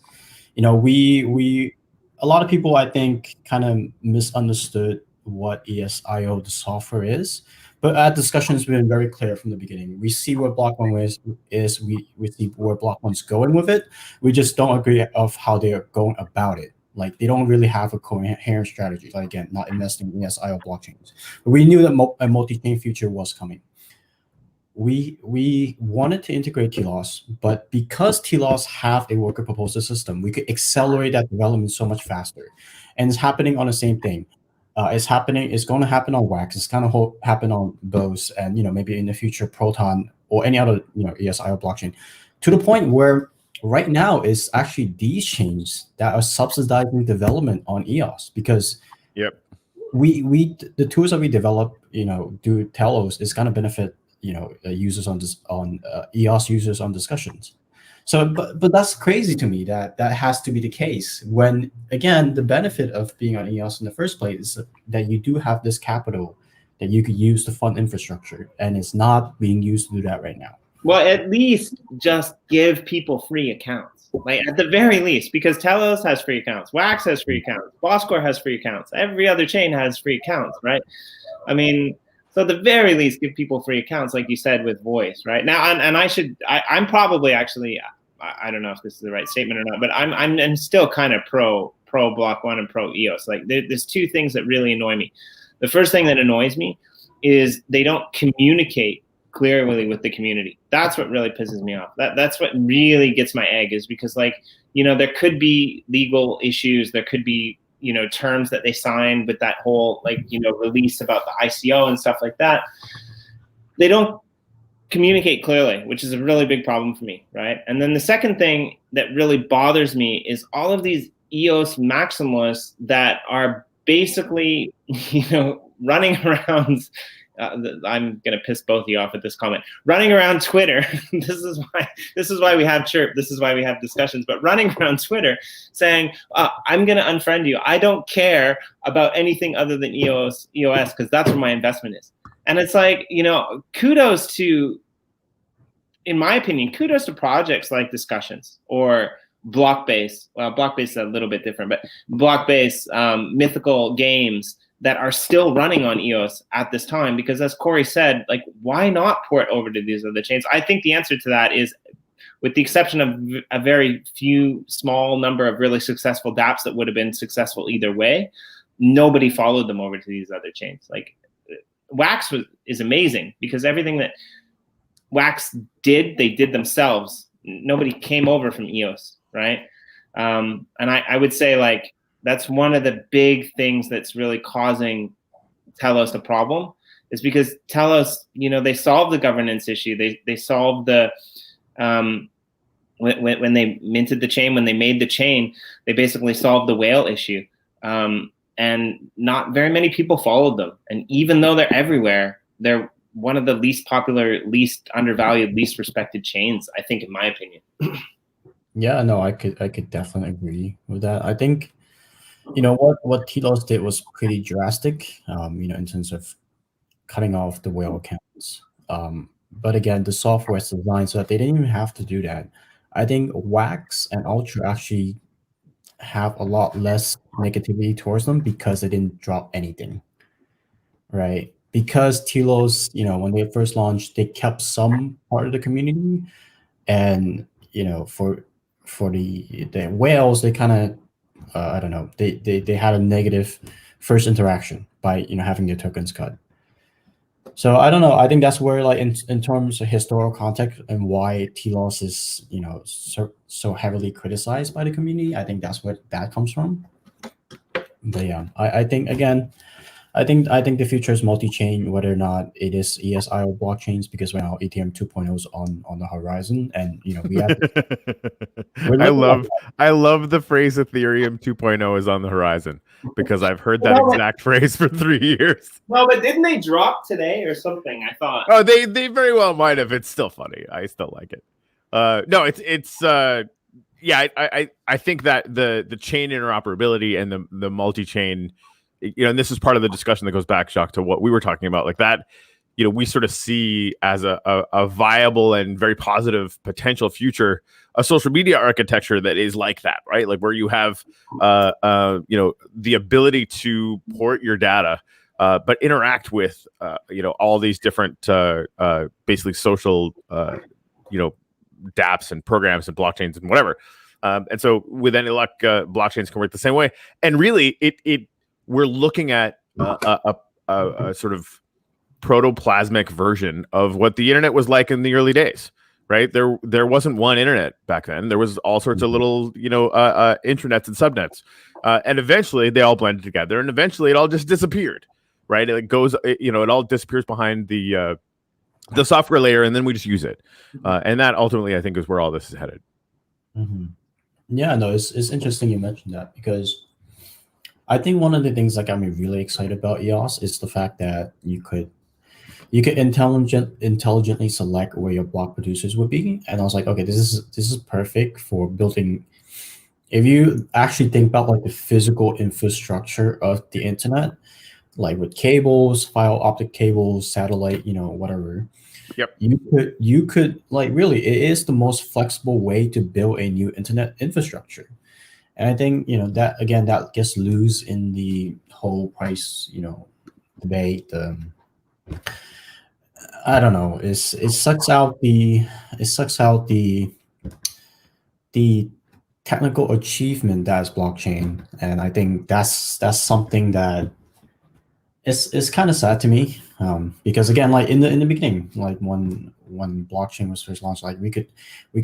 We a lot of people, I think, kind of misunderstood what EOSIO, the software, is. But at Discussions, we've been very clear from the beginning. We see where Block One is. We see where Block One's going with it. We just don't agree of how they are going about it. Like they don't really have a coherent strategy. Like again, not investing in EOSIO blockchains. But we knew that a multi-chain future was coming. We wanted to integrate TLOS, but because TLOS have a worker proposal system, we could accelerate that development so much faster. And it's happening on the same thing. It's going to happen on Wax. It's going to happen on those, and maybe in the future Proton or any other EOSIO blockchain, to the point where right now it's actually these chains that are subsidizing development on EOS, because the tools that we develop, do Telos is going to benefit users on EOS users on Discussions. So, but that's crazy to me that has to be the case, when again the benefit of being on EOS in the first place is that you do have this capital that you could use to fund infrastructure, and it's not being used to do that right now. Well, at least just give people free accounts, like at the very least, because Telos has free accounts, Wax has free accounts, Bosscore has free accounts, every other chain has free accounts, right? I mean, so at the very least, give people free accounts, like you said, with Voice, right? Now, and I'm probably actually, I don't know if this is the right statement or not, but I'm still kind of pro Block One and pro EOS. Like there's two things that really annoy me. The first thing that annoys me is they don't communicate clearly with the community. That's what really pisses me off. That's what really gets my egg, is because there could be legal issues, there could be terms that they sign with that whole release about the ICO and stuff like that. They don't communicate clearly, which is a really big problem for me, right? And then the second thing that really bothers me is all of these EOS maximalists that are basically running around. I'm gonna piss both of you off at this comment. Running around Twitter. This is why we have Chirp. This is why we have Discussions. But running around Twitter saying, "I'm gonna unfriend you. I don't care about anything other than EOS because that's where my investment is." And it's like, kudos to, in my opinion, kudos to projects like Discussions or Blockbase. Well, Blockbase is a little bit different, but Blockbase, Mythical Games, that are still running on EOS at this time, because as Corey said, why not port over to these other chains? I think the answer to that is, with the exception of a very few small number of really successful dApps that would have been successful either way, nobody followed them over to these other chains. Wax is amazing, because everything that Wax did, they did themselves. Nobody came over from EOS, right? And I would say that's one of the big things that's really causing Telos a problem, is because Telos, they solved the governance issue. They solved the when they minted the chain, when they made the chain, they basically solved the whale issue. And not very many people followed them. And even though they're everywhere, they're one of the least popular, least undervalued, least respected chains, I think, in my opinion. Yeah, no, I could definitely agree with that. I think what TLOS did was pretty drastic, in terms of cutting off the whale accounts. But again, the software is designed so that they didn't even have to do that. I think Wax and Ultra actually have a lot less negativity towards them because they didn't drop anything, right? Because TLOS, when they first launched, they kept some part of the community, and for the whales, they kind of I don't know, they had a negative first interaction by having their tokens cut. So I don't know. I think that's where, in terms of historical context and why TLOS is so heavily criticized by the community, I think that's where that comes from. But yeah, I think again, I think the future is multi-chain, whether or not it is EOSIO blockchains, because right now Ethereum 2.0 is on the horizon, and we have. I love the phrase Ethereum 2.0 is on the horizon, because I've heard that exact phrase for 3 years. No, but didn't they drop today or something? I thought. Oh, they very well might have. It's still funny. I still like it. No, it's yeah. I think that the chain interoperability and the multi-chain, and this is part of the discussion that goes back, Jacques, to what we were talking about, like that. We sort of see as a viable and very positive potential future a social media architecture that is like that, right? Like where you have the ability to port your data, but interact with all these different basically social dApps and programs and blockchains and whatever. And so with any luck, blockchains can work the same way. And really, we're looking at a sort of protoplasmic version of what the internet was like in the early days, right? There wasn't one internet back then. There was all sorts of little, intranets and subnets, and eventually they all blended together, and eventually it all just disappeared, right? It goes, it all disappears behind the software layer, and then we just use it, and that ultimately, I think, is where all this is headed. Mm-hmm. Yeah, no, it's interesting you mentioned that, because I think one of the things that got me really excited about EOS is the fact that you could intelligently select where your block producers would be. And I was like, okay, this is perfect for building. If you actually think about like the physical infrastructure of the internet, like with cables, fiber optic cables, satellite, whatever. Yep. You could like, really, it is the most flexible way to build a new internet infrastructure. And I think, that again, that gets loose in the whole price, debate. I don't know. It sucks out the technical achievement that is blockchain, and I think that's something that it's kind of sad to me, because again, like in the beginning, like when blockchain was first launched, like we could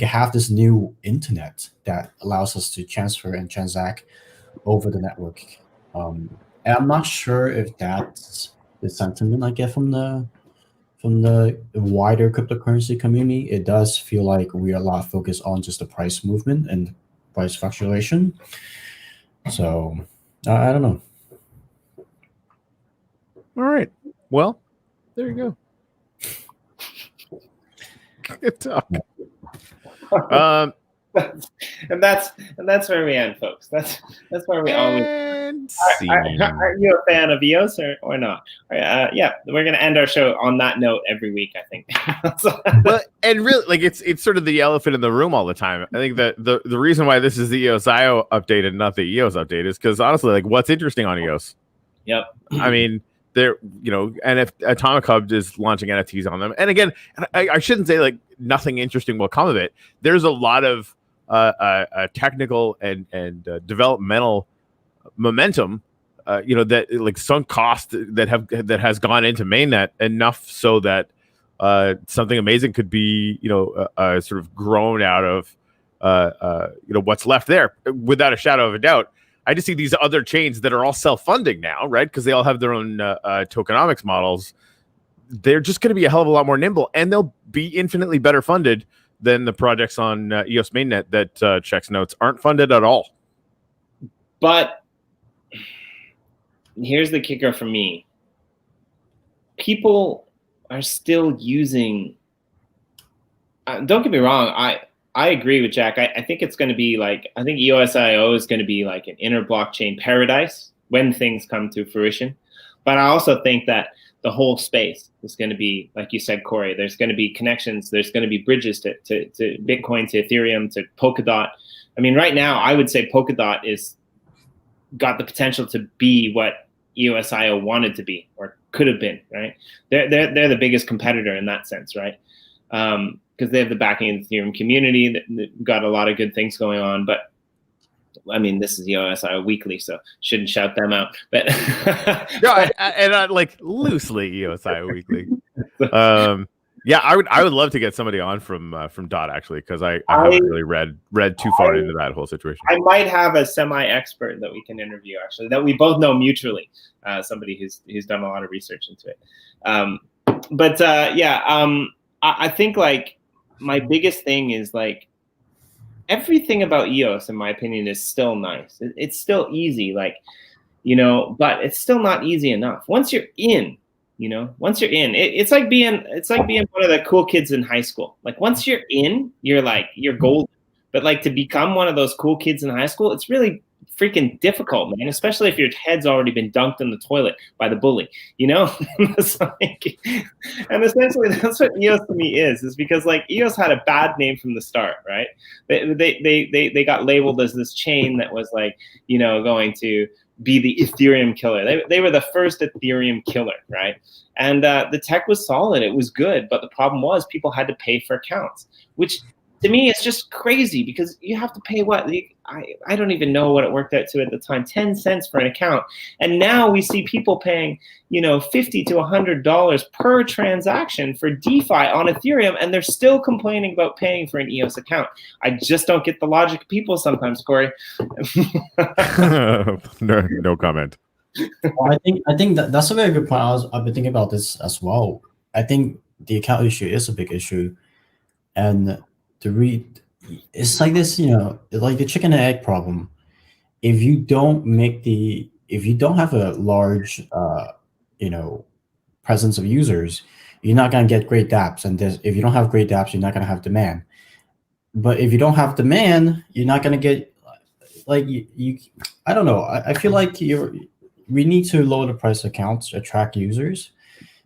have this new internet that allows us to transfer and transact over the network, and I'm not sure if that's the sentiment I get from the wider cryptocurrency community. It does feel like we are a lot focused on just the price movement and price fluctuation. So I don't know. All right. Well, there you go. Good talk. And that's where we end, folks. That's where we always. Are you a fan of EOS or not? Yeah, we're gonna end our show on that note every week, I think. Well, and really, like it's sort of the elephant in the room all the time. I think that the reason why this is the EOSIO update and not the EOS update is because honestly, like what's interesting on EOS? Yep. I mean, and if Atomic Hub is launching NFTs on them, and again, I shouldn't say like nothing interesting will come of it. There's a lot of technical and developmental momentum, that like sunk cost that has gone into mainnet enough so that something amazing could be sort of grown out of what's left there, without a shadow of a doubt. I just see these other chains that are all self-funding now, right? Because they all have their own tokenomics models. They're just going to be a hell of a lot more nimble, and they'll be infinitely better funded than the projects on EOS mainnet that checks notes aren't funded at all. But here's the kicker for me. People are still using, don't get me wrong, I agree with Jacques. I think it's going to be like, I think EOSIO is going to be like an inner blockchain paradise when things come to fruition. But I also think that the whole space is going to be, like you said, Corey, there's going to be connections. There's going to be bridges to Bitcoin, to Ethereum, to Polkadot. I mean, right now, I would say Polkadot got the potential to be what EOSIO wanted to be or could have been, right? They're the biggest competitor in that sense, right? Because they have the backing of the Ethereum community that got a lot of good things going on. But I mean, this is EOSIO Weekly, so shouldn't shout them out. But no, and like loosely EOSIO Weekly. Yeah, I would love to get somebody on from Dot actually, because I haven't really read too far into that whole situation. I might have a semi-expert that we can interview actually, that we both know mutually. Somebody who's done a lot of research into it. I think like my biggest thing is like everything about EOS, in my opinion, is still nice. It's still easy, like, you know, but it's still not easy enough. Once you're in, you know, it's like being one of the cool kids in high school. Like once you're in, you're golden. But like to become one of those cool kids in high school, it's really freaking difficult, man. Especially if your head's already been dunked in the toilet by the bully, you know. Like, and essentially that's what EOS to me is because like EOS had a bad name from the start, right? They got labeled as this chain that was like, you know, going to be the Ethereum killer. They were the first Ethereum killer, right? And the tech was solid. It was good. But the problem was people had to pay for accounts, which to me it's just crazy because you have to pay what? I don't even know what it worked out to at the time, 10 cents for an account. And now we see people paying, you know, $50 to $100 per transaction for DeFi on Ethereum, and they're still complaining about paying for an EOS account. I just don't get the logic of people sometimes, Corey. No comment. Well, I think that's a very good point. I've been thinking about this as well. I think the account issue is a big issue, and it's like this, you know, like the chicken and egg problem. If you don't have a large, you know, presence of users, you're not gonna get great dApps, and if you don't have great dApps, you're not gonna have demand. But if you don't have demand, you're not gonna get like you I don't know. I feel like we need to lower the price of accounts, attract users,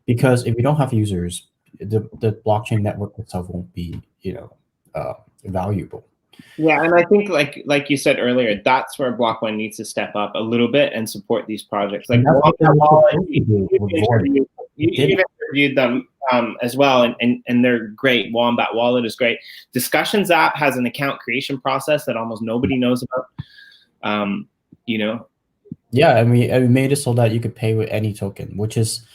because if you don't have users, the blockchain network itself won't be, you know, valuable. Yeah, and I think like you said earlier, that's where Block One needs to step up a little bit and support these projects. Like you've interviewed them as well, and they're great. Wombat Wallet is great. Discussions.app has an account creation process that almost nobody knows about. You know. Yeah, and we made it so that you could pay with any token, which is,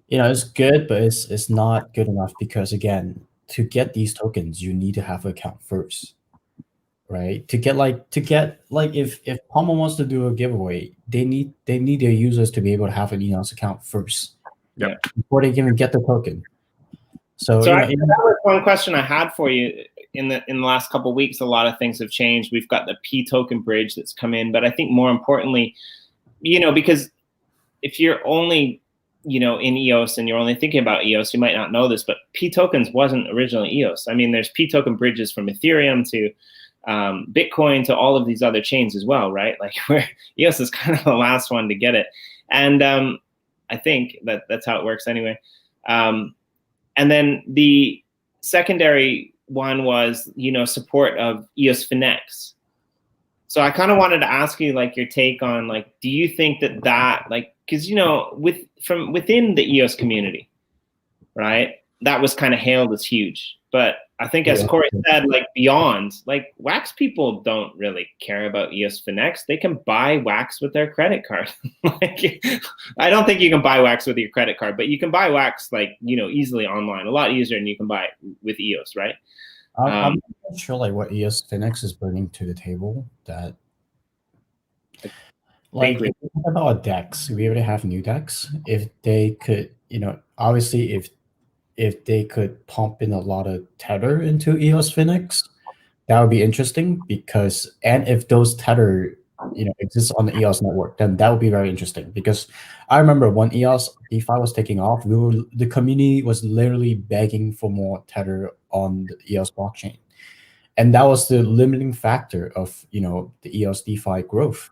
you know, it's good, but it's not good enough because again, to get these tokens, you need to have an account first, right? To get if Palma wants to do a giveaway, they need their users to be able to have an EOS account first, before they can even get the token. So that was one question I had for you. In the last couple of weeks, a lot of things have changed. We've got the P token bridge that's come in, but I think more importantly, you know, because if you're only, you know, in EOS and you're only thinking about EOS, you might not know this, but P tokens wasn't originally EOS. I mean, there's P token bridges from Ethereum to Bitcoin to all of these other chains as well, right? Like where EOS is kind of the last one to get it. And I think that's how it works anyway. And then the secondary one was, you know, support of EOS Finex. So I kind of wanted to ask you like your take on like, do you think that like, because, you know, from within the EOS community, right, that was kind of hailed as huge. But I think as Corey said, like beyond, like Wax people don't really care about EOS Finex. They can buy Wax with their credit card. Like, I don't think you can buy Wax with your credit card, but you can buy Wax like, you know, easily online, a lot easier than you can buy it with EOS, right? I'm not sure like what EOS Finex is bringing to the table that. Like, if you think about DEX, we already have new DEX. If they could, you know, obviously, if they could pump in a lot of Tether into EOS Finex, that would be interesting because, and if those Tether, you know, exist on the EOS network, then that would be very interesting because I remember when EOS DeFi was taking off, the community was literally begging for more Tether on the EOS blockchain, and that was the limiting factor of, you know, the EOS DeFi growth.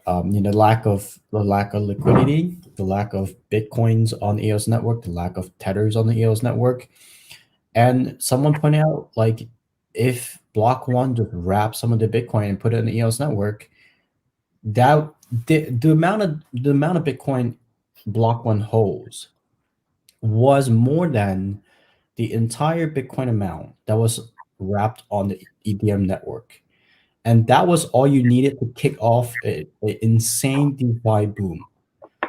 You know, the lack of liquidity, the lack of Bitcoins on the EOS network, the lack of Tethers on the EOS network. And someone pointed out, like, if Block One just wrapped some of the Bitcoin and put it in the EOS network, that the amount of Bitcoin Block One holds was more than the entire Bitcoin amount that was wrapped on the EDM network. And that was all you needed to kick off an insane DeFi boom.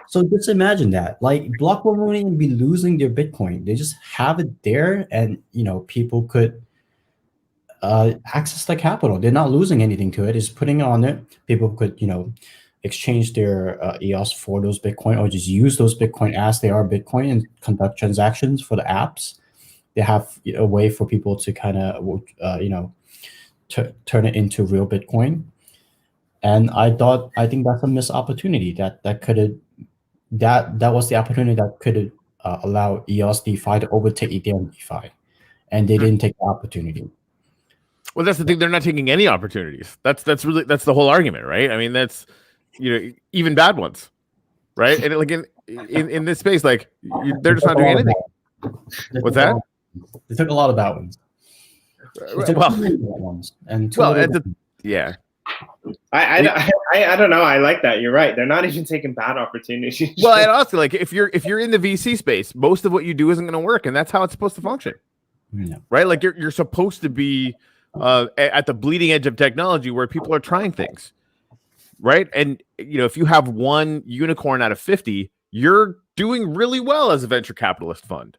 So just imagine that. Like Block won't even be losing their Bitcoin. They just have it there, and people could access the capital. They're not losing anything to it. It's putting it on it. People could exchange their EOS for those Bitcoin, or just use those Bitcoin as they are Bitcoin and conduct transactions for the apps. They have a way for people to kind of turn it into real Bitcoin. And I think that's a missed opportunity. That was the opportunity that could allow EOS DeFi to overtake Ethereum DeFi, and they didn't take the opportunity. Well, that's the thing. They're not taking any opportunities. That's the whole argument, right? I mean, that's even bad ones, right? And like in this space, like they're just not doing anything. What's that? They took a lot of bad ones. Yeah. I don't know. I like that. You're right. They're not even taking bad opportunities. Well, and also, like if you're in the VC space, most of what you do isn't going to work, and that's how it's supposed to function, right? Like you're supposed to be at the bleeding edge of technology where people are trying things, right? And if you have one unicorn out of 50, you're doing really well as a venture capitalist fund.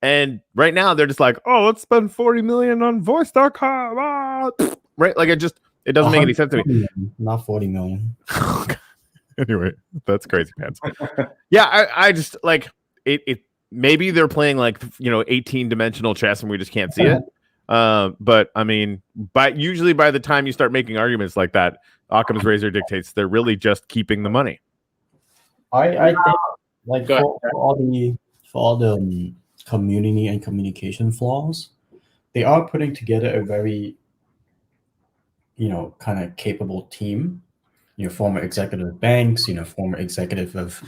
And right now they're just like, oh, let's spend 40 million on voice.com, right? Like it doesn't make any sense to me. Not 40 million. Anyway, that's crazy pants. Yeah, I just like it. Maybe they're playing like 18-dimensional chess and we just can't see it. But I mean, usually by the time you start making arguments like that, Occam's razor dictates they're really just keeping the money. I think like for all the community and communication flaws, they are putting together a very kind of capable team. Former executive of banks, former executive of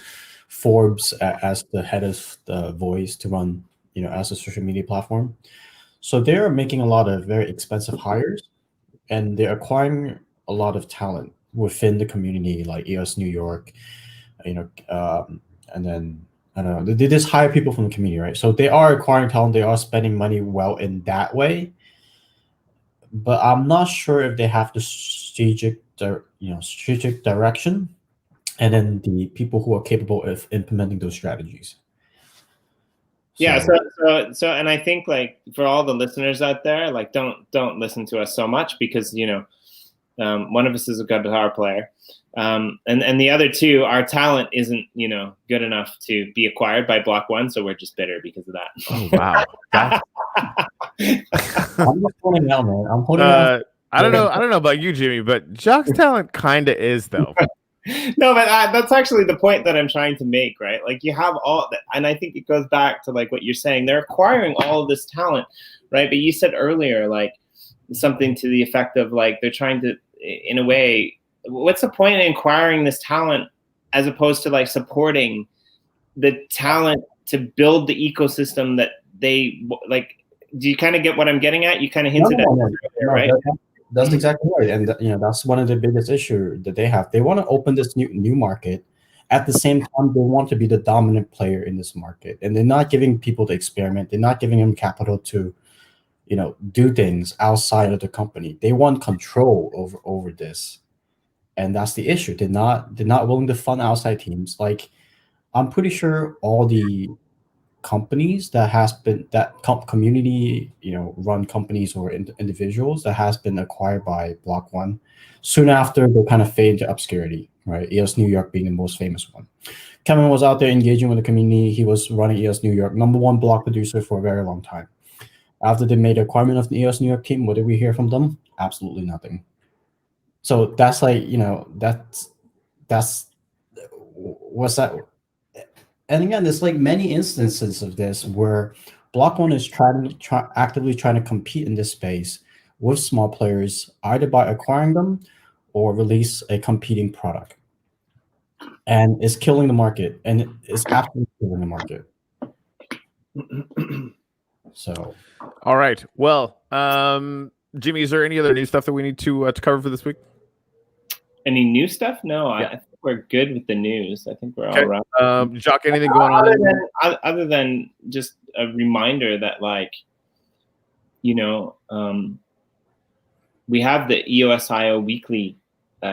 Forbes as the head of the Voice to run as a social media platform. So they're making a lot of very expensive hires, and they're acquiring a lot of talent within the community, like EOS New York, and then I don't know. They just hire people from the community, right? So they are acquiring talent. They are spending money well in that way, but I'm not sure if they have the strategic direction, and then the people who are capable of implementing those strategies. Yeah, so and I think like for all the listeners out there, like don't listen to us so much because one of us is a guitar player, and the other two, our talent isn't good enough to be acquired by Block One, so we're just bitter because of that. Oh wow! I'm just holding out, man. I'm holding out. I don't know about you, Jimmy, but Jacques' talent kind of is though. No, but that's actually the point that I'm trying to make, right? Like you have all that, and I think it goes back to like what you're saying. They're acquiring all of this talent, right? But you said earlier, like something to the effect of like they're trying to, in a way, what's the point in acquiring this talent as opposed to like supporting the talent to build the ecosystem that they like? Do you kind of get what I'm getting at? You kind of hinted at it, right? That's exactly right, and that's one of the biggest issues that they have. They want to open this new market. At the same time, they want to be the dominant player in this market, and they're not giving people to experiment. They're not giving them capital to, do things outside of the company. They want control over this, and that's the issue. They're not willing to fund outside teams. Like, I'm pretty sure all the companies community run companies or individuals that has been acquired by Block One soon after they kind of fade into obscurity, right? EOS New York being the most famous one. Kevin was out there engaging with the community. He was running EOS New York, #1 block producer for a very long time. After they made the acquirement of the EOS New York team, what did we hear from them? Absolutely nothing. So that's like that's what's that. And again, there's like many instances of this where Block One is actively trying to compete in this space with small players, either by acquiring them or release a competing product. And it's killing the market, and it's absolutely killing the market. So, all right. Well, Jimmy, is there any other new stuff that we need to cover for this week? Any new stuff? No, yeah. I think we're good with the news. I think we're all right. Jacques, anything going on? Other than just a reminder that, like, we have the EOSIO weekly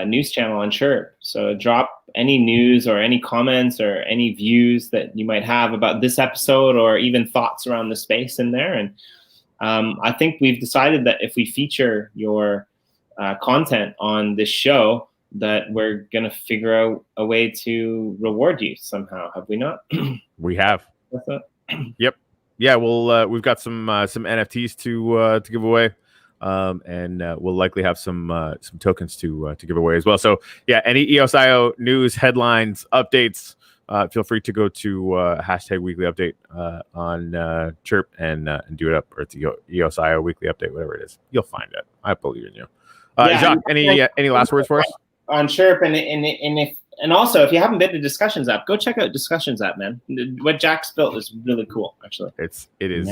news channel on Chirp. So drop any news or any comments or any views that you might have about this episode, or even thoughts around the space in there. And I think we've decided that if we feature your content on this show, that we're going to figure out a way to reward you somehow. Have we not? We have. Yep. Yeah, we've got some NFTs to give away, and we'll likely have some tokens to give away as well. So yeah, any EOSIO news, headlines, updates, feel free to go to hashtag weekly update on Chirp and do it up, or it's EOSIO weekly update, whatever it is. You'll find it. I believe in you. Jacques, any last words for us on Chirp? And also, if you haven't been to Discussions app, go check out Discussions app, man. What Jacques built is really cool, actually. It is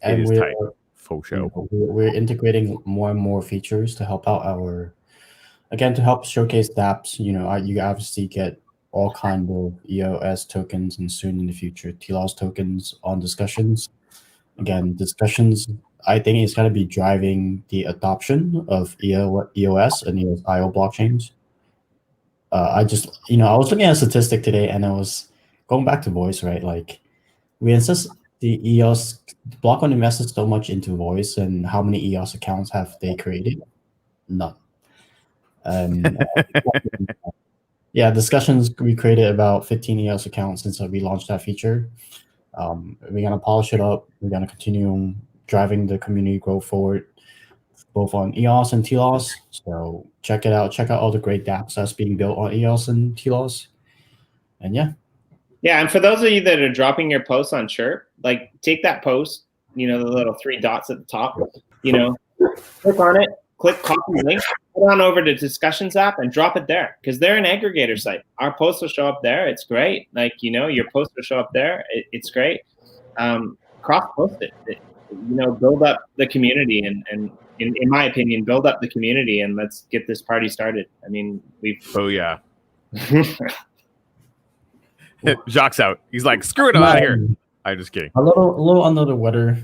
we're tight. Faux show. We're integrating more and more features to help out to help showcase the apps. You obviously get all kind of EOS tokens, and soon in the future, TLOS tokens on Discussions. Again, Discussions, I think it's going to be driving the adoption of EOS and EOSIO blockchains. I was looking at a statistic today, and I was going back to voice, right? Like, we insist the EOS block on invested so much into voice, and how many EOS accounts have they created? None. Yeah, Discussions, we created about 15 EOS accounts since we launched that feature. We're going to polish it up. We're going to continue driving the community growth forward, both on EOS and TLOS. So check it out. Check out all the great dApps that's being built on EOS and TLOS. And yeah. Yeah, and for those of you that are dropping your posts on Chirp, like, take that post, the little 3 dots at the top, click on it, click copy link, head on over to Discussions app and drop it there, because they're an aggregator site. Our posts will show up there. It's great. Like, your posts will show up there. It's great. Cross-post it. Build up the community, and in my opinion, build up the community, and let's get this party started. I mean, Oh, yeah. Jacques out. He's like, screw it, I'm out of here. I'm just kidding. A little under the weather.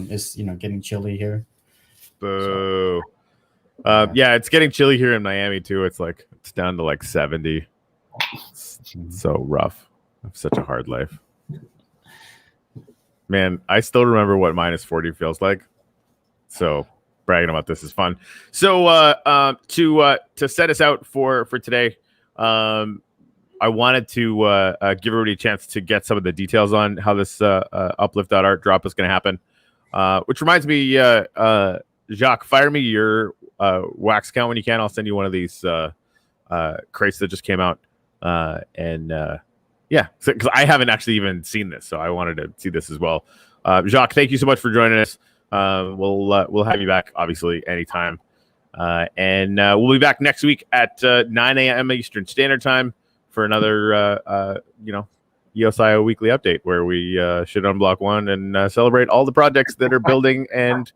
It's getting chilly here. Boo. Yeah, it's getting chilly here in Miami too. It's down to like 70. It's so rough. I have such a hard life. Man, I still remember what minus 40 feels like. So bragging about this is fun. So to set us out for today, I wanted to give everybody a chance to get some of the details on how this Uplift Art drop is going to happen. Which reminds me, Jacques, fire me your Wax account when you can. I'll send you one of these crates that just came out. Yeah, because I haven't actually even seen this, so I wanted to see this as well. Jacques, thank you so much for joining us. We'll have you back, obviously, anytime. And we'll be back next week at 9 a.m. Eastern Standard Time for another, EOSIO weekly update, where we should unblock one and celebrate all the projects that are building and,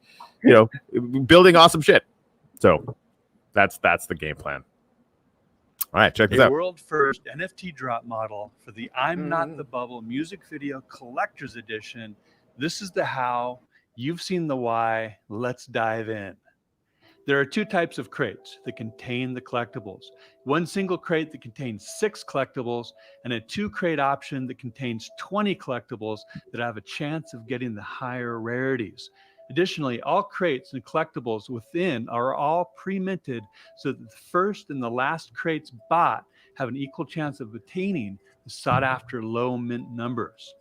building awesome shit. So that's the game plan. All right, check this out. A world-first NFT drop model for the I'm Not the Bubble music video collector's edition. This is the how. You've seen the why. Let's dive in. There are 2 types of crates that contain the collectibles. One single crate that contains 6 collectibles, and a 2-crate option that contains 20 collectibles that have a chance of getting the higher rarities. Additionally, all crates and collectibles within are all pre-minted, so that the first and the last crates bought have an equal chance of attaining the sought-after low mint numbers.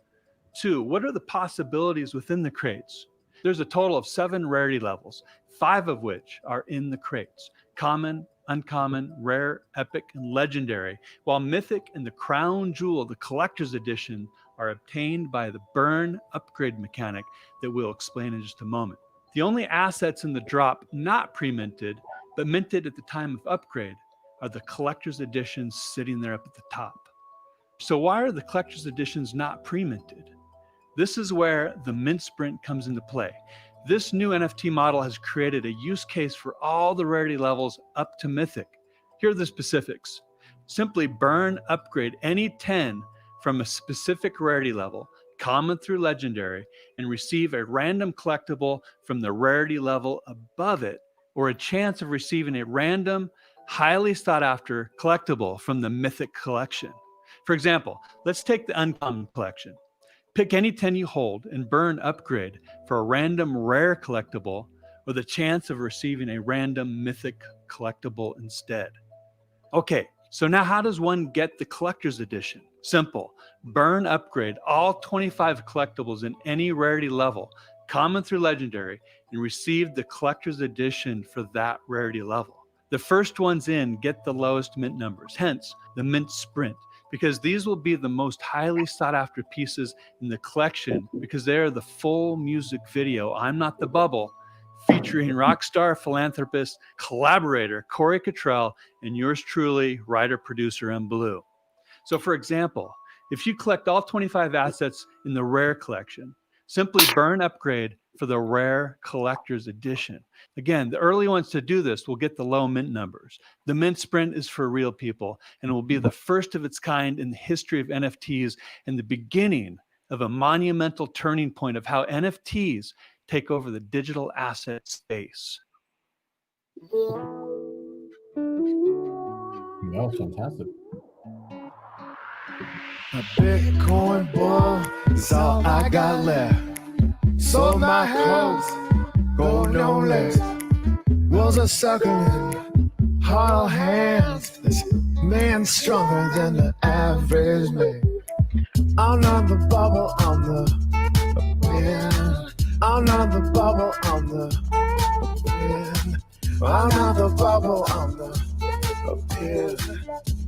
2, what are the possibilities within the crates? There's a total of 7 rarity levels, 5 of which are in the crates: common, uncommon, rare, epic, and legendary, while mythic and the crown jewel, the collector's edition, are obtained by the burn upgrade mechanic that we'll explain in just a moment. The only assets in the drop not pre-minted, but minted at the time of upgrade, are the collector's editions sitting there up at the top. So why are the collector's editions not pre-minted? This is where the mint sprint comes into play. This new NFT model has created a use case for all the rarity levels up to mythic. Here are the specifics. Simply burn upgrade any 10 from a specific rarity level, common through legendary, and receive a random collectible from the rarity level above it, or a chance of receiving a random highly sought after collectible from the Mythic collection. For example, let's take the Uncommon collection. Pick any 10 you hold and burn upgrade for a random rare collectible or the chance of receiving a random Mythic collectible instead. Okay, so now how does one get the collector's edition? Simple. Burn upgrade all 25 collectibles in any rarity level, common through legendary, and receive the collector's edition for that rarity level. The first ones in get the lowest mint numbers, hence the mint sprint, because these will be the most highly sought after pieces in the collection because they are the full music video, I'm Not the Bubble, featuring rock star, philanthropist, collaborator Corey Cottrell, and yours truly, writer, producer, and Blue. So for example, if you collect all 25 assets in the rare collection, simply burn upgrade for the rare collector's edition. Again, the early ones to do this will get the low mint numbers. The mint sprint is for real people and will be the first of its kind in the history of NFTs and the beginning of a monumental turning point of how NFTs take over the digital asset space. Yeah, fantastic. A Bitcoin bull is all I got left. Sold my house, gold no less. Was a suckling, hard hands. This man stronger than the average man. I'm not the bubble, I'm the man. I'm not the bubble, I'm the man. I'm not the bubble, I'm the pin.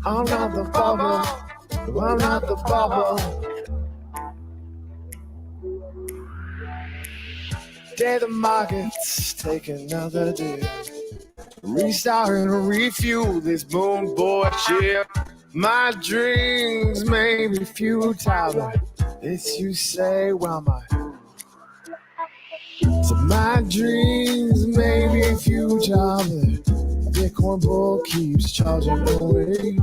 I'm not the bubble, I'm not the bubble. Day the markets take another day. Restart and refuel this boom boy ship. My dreams may be futile, but this you say, well, my dreams may be futile, but Bitcoin bull keeps charging away.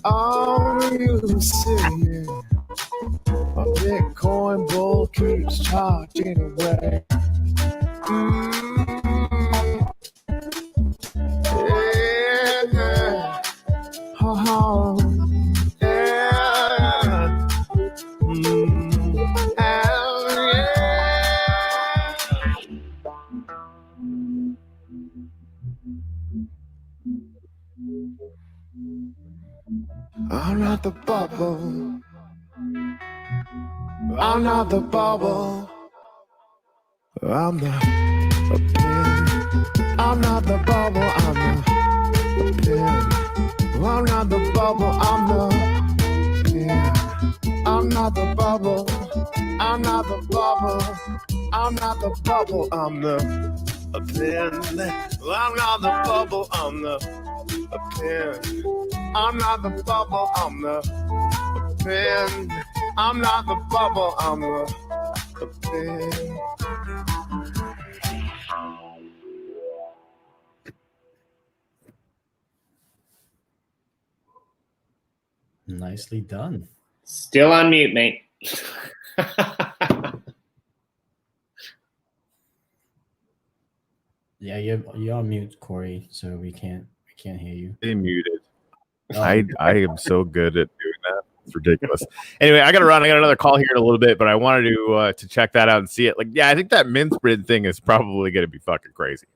Oh, you see, my Bitcoin bull keeps charging away. Yeah. Oh, yeah. I'm not the bubble. I'm not the bubble. I'm the pin. I'm not the bubble. I'm the pin. I'm not the bubble. I'm the pin. I'm not the bubble. I'm not the bubble. I'm not the bubble. I'm the pin. I'm not the bubble. I'm the pin. I'm not the bubble. I'm the pin. I'm not the bubble. I'm the pin. Nicely done. Still on mute, mate. Yeah, you're on mute, Corey, so we can't hear you. They muted. Oh. I am so good at doing that. It's ridiculous. Anyway, I got to run. I got another call here in a little bit, but I wanted to check that out and see it. Like, yeah, I think that mint sprint thing is probably going to be fucking crazy.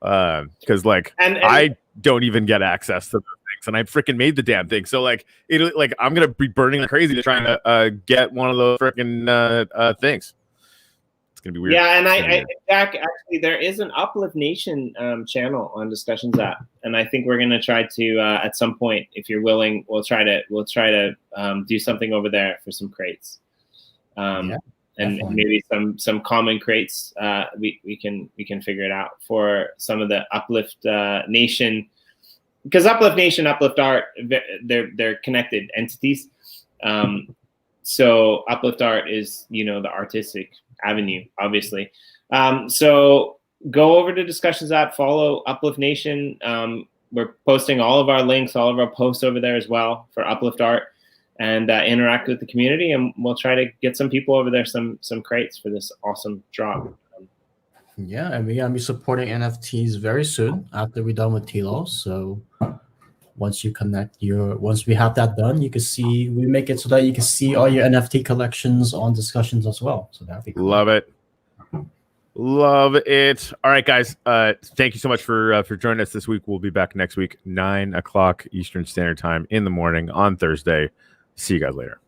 Because like, and I don't even get access to the things, and I freaking made the damn thing. So like, I'm gonna be burning like crazy to try and get one of those freaking things. It's gonna be weird. Yeah, and Jack, actually, there is an Uplift Nation channel on Discussions.app, and I think we're gonna try to at some point, if you're willing, we'll try to do something over there for some crates. Yeah. And maybe some common crates, we can figure it out for some of the Uplift Nation, because Uplift Nation, Uplift Art, they're connected entities. So Uplift Art is the artistic avenue, obviously. So go over to Discussions app, follow Uplift Nation. We're posting all of our links, all of our posts over there as well for Uplift Art. And interact with the community, and we'll try to get some people over there some crates for this awesome drop. Yeah, and we're gonna be supporting NFTs very soon after we're done with TLOS. So once we have that done, you can see we make it so that you can see all your NFT collections on Discussions as well. So that'd be cool. Love it. Love it. All right, guys. Thank you so much for joining us this week. We'll be back next week, 9 o'clock Eastern Standard Time in the morning on Thursday. See you guys later.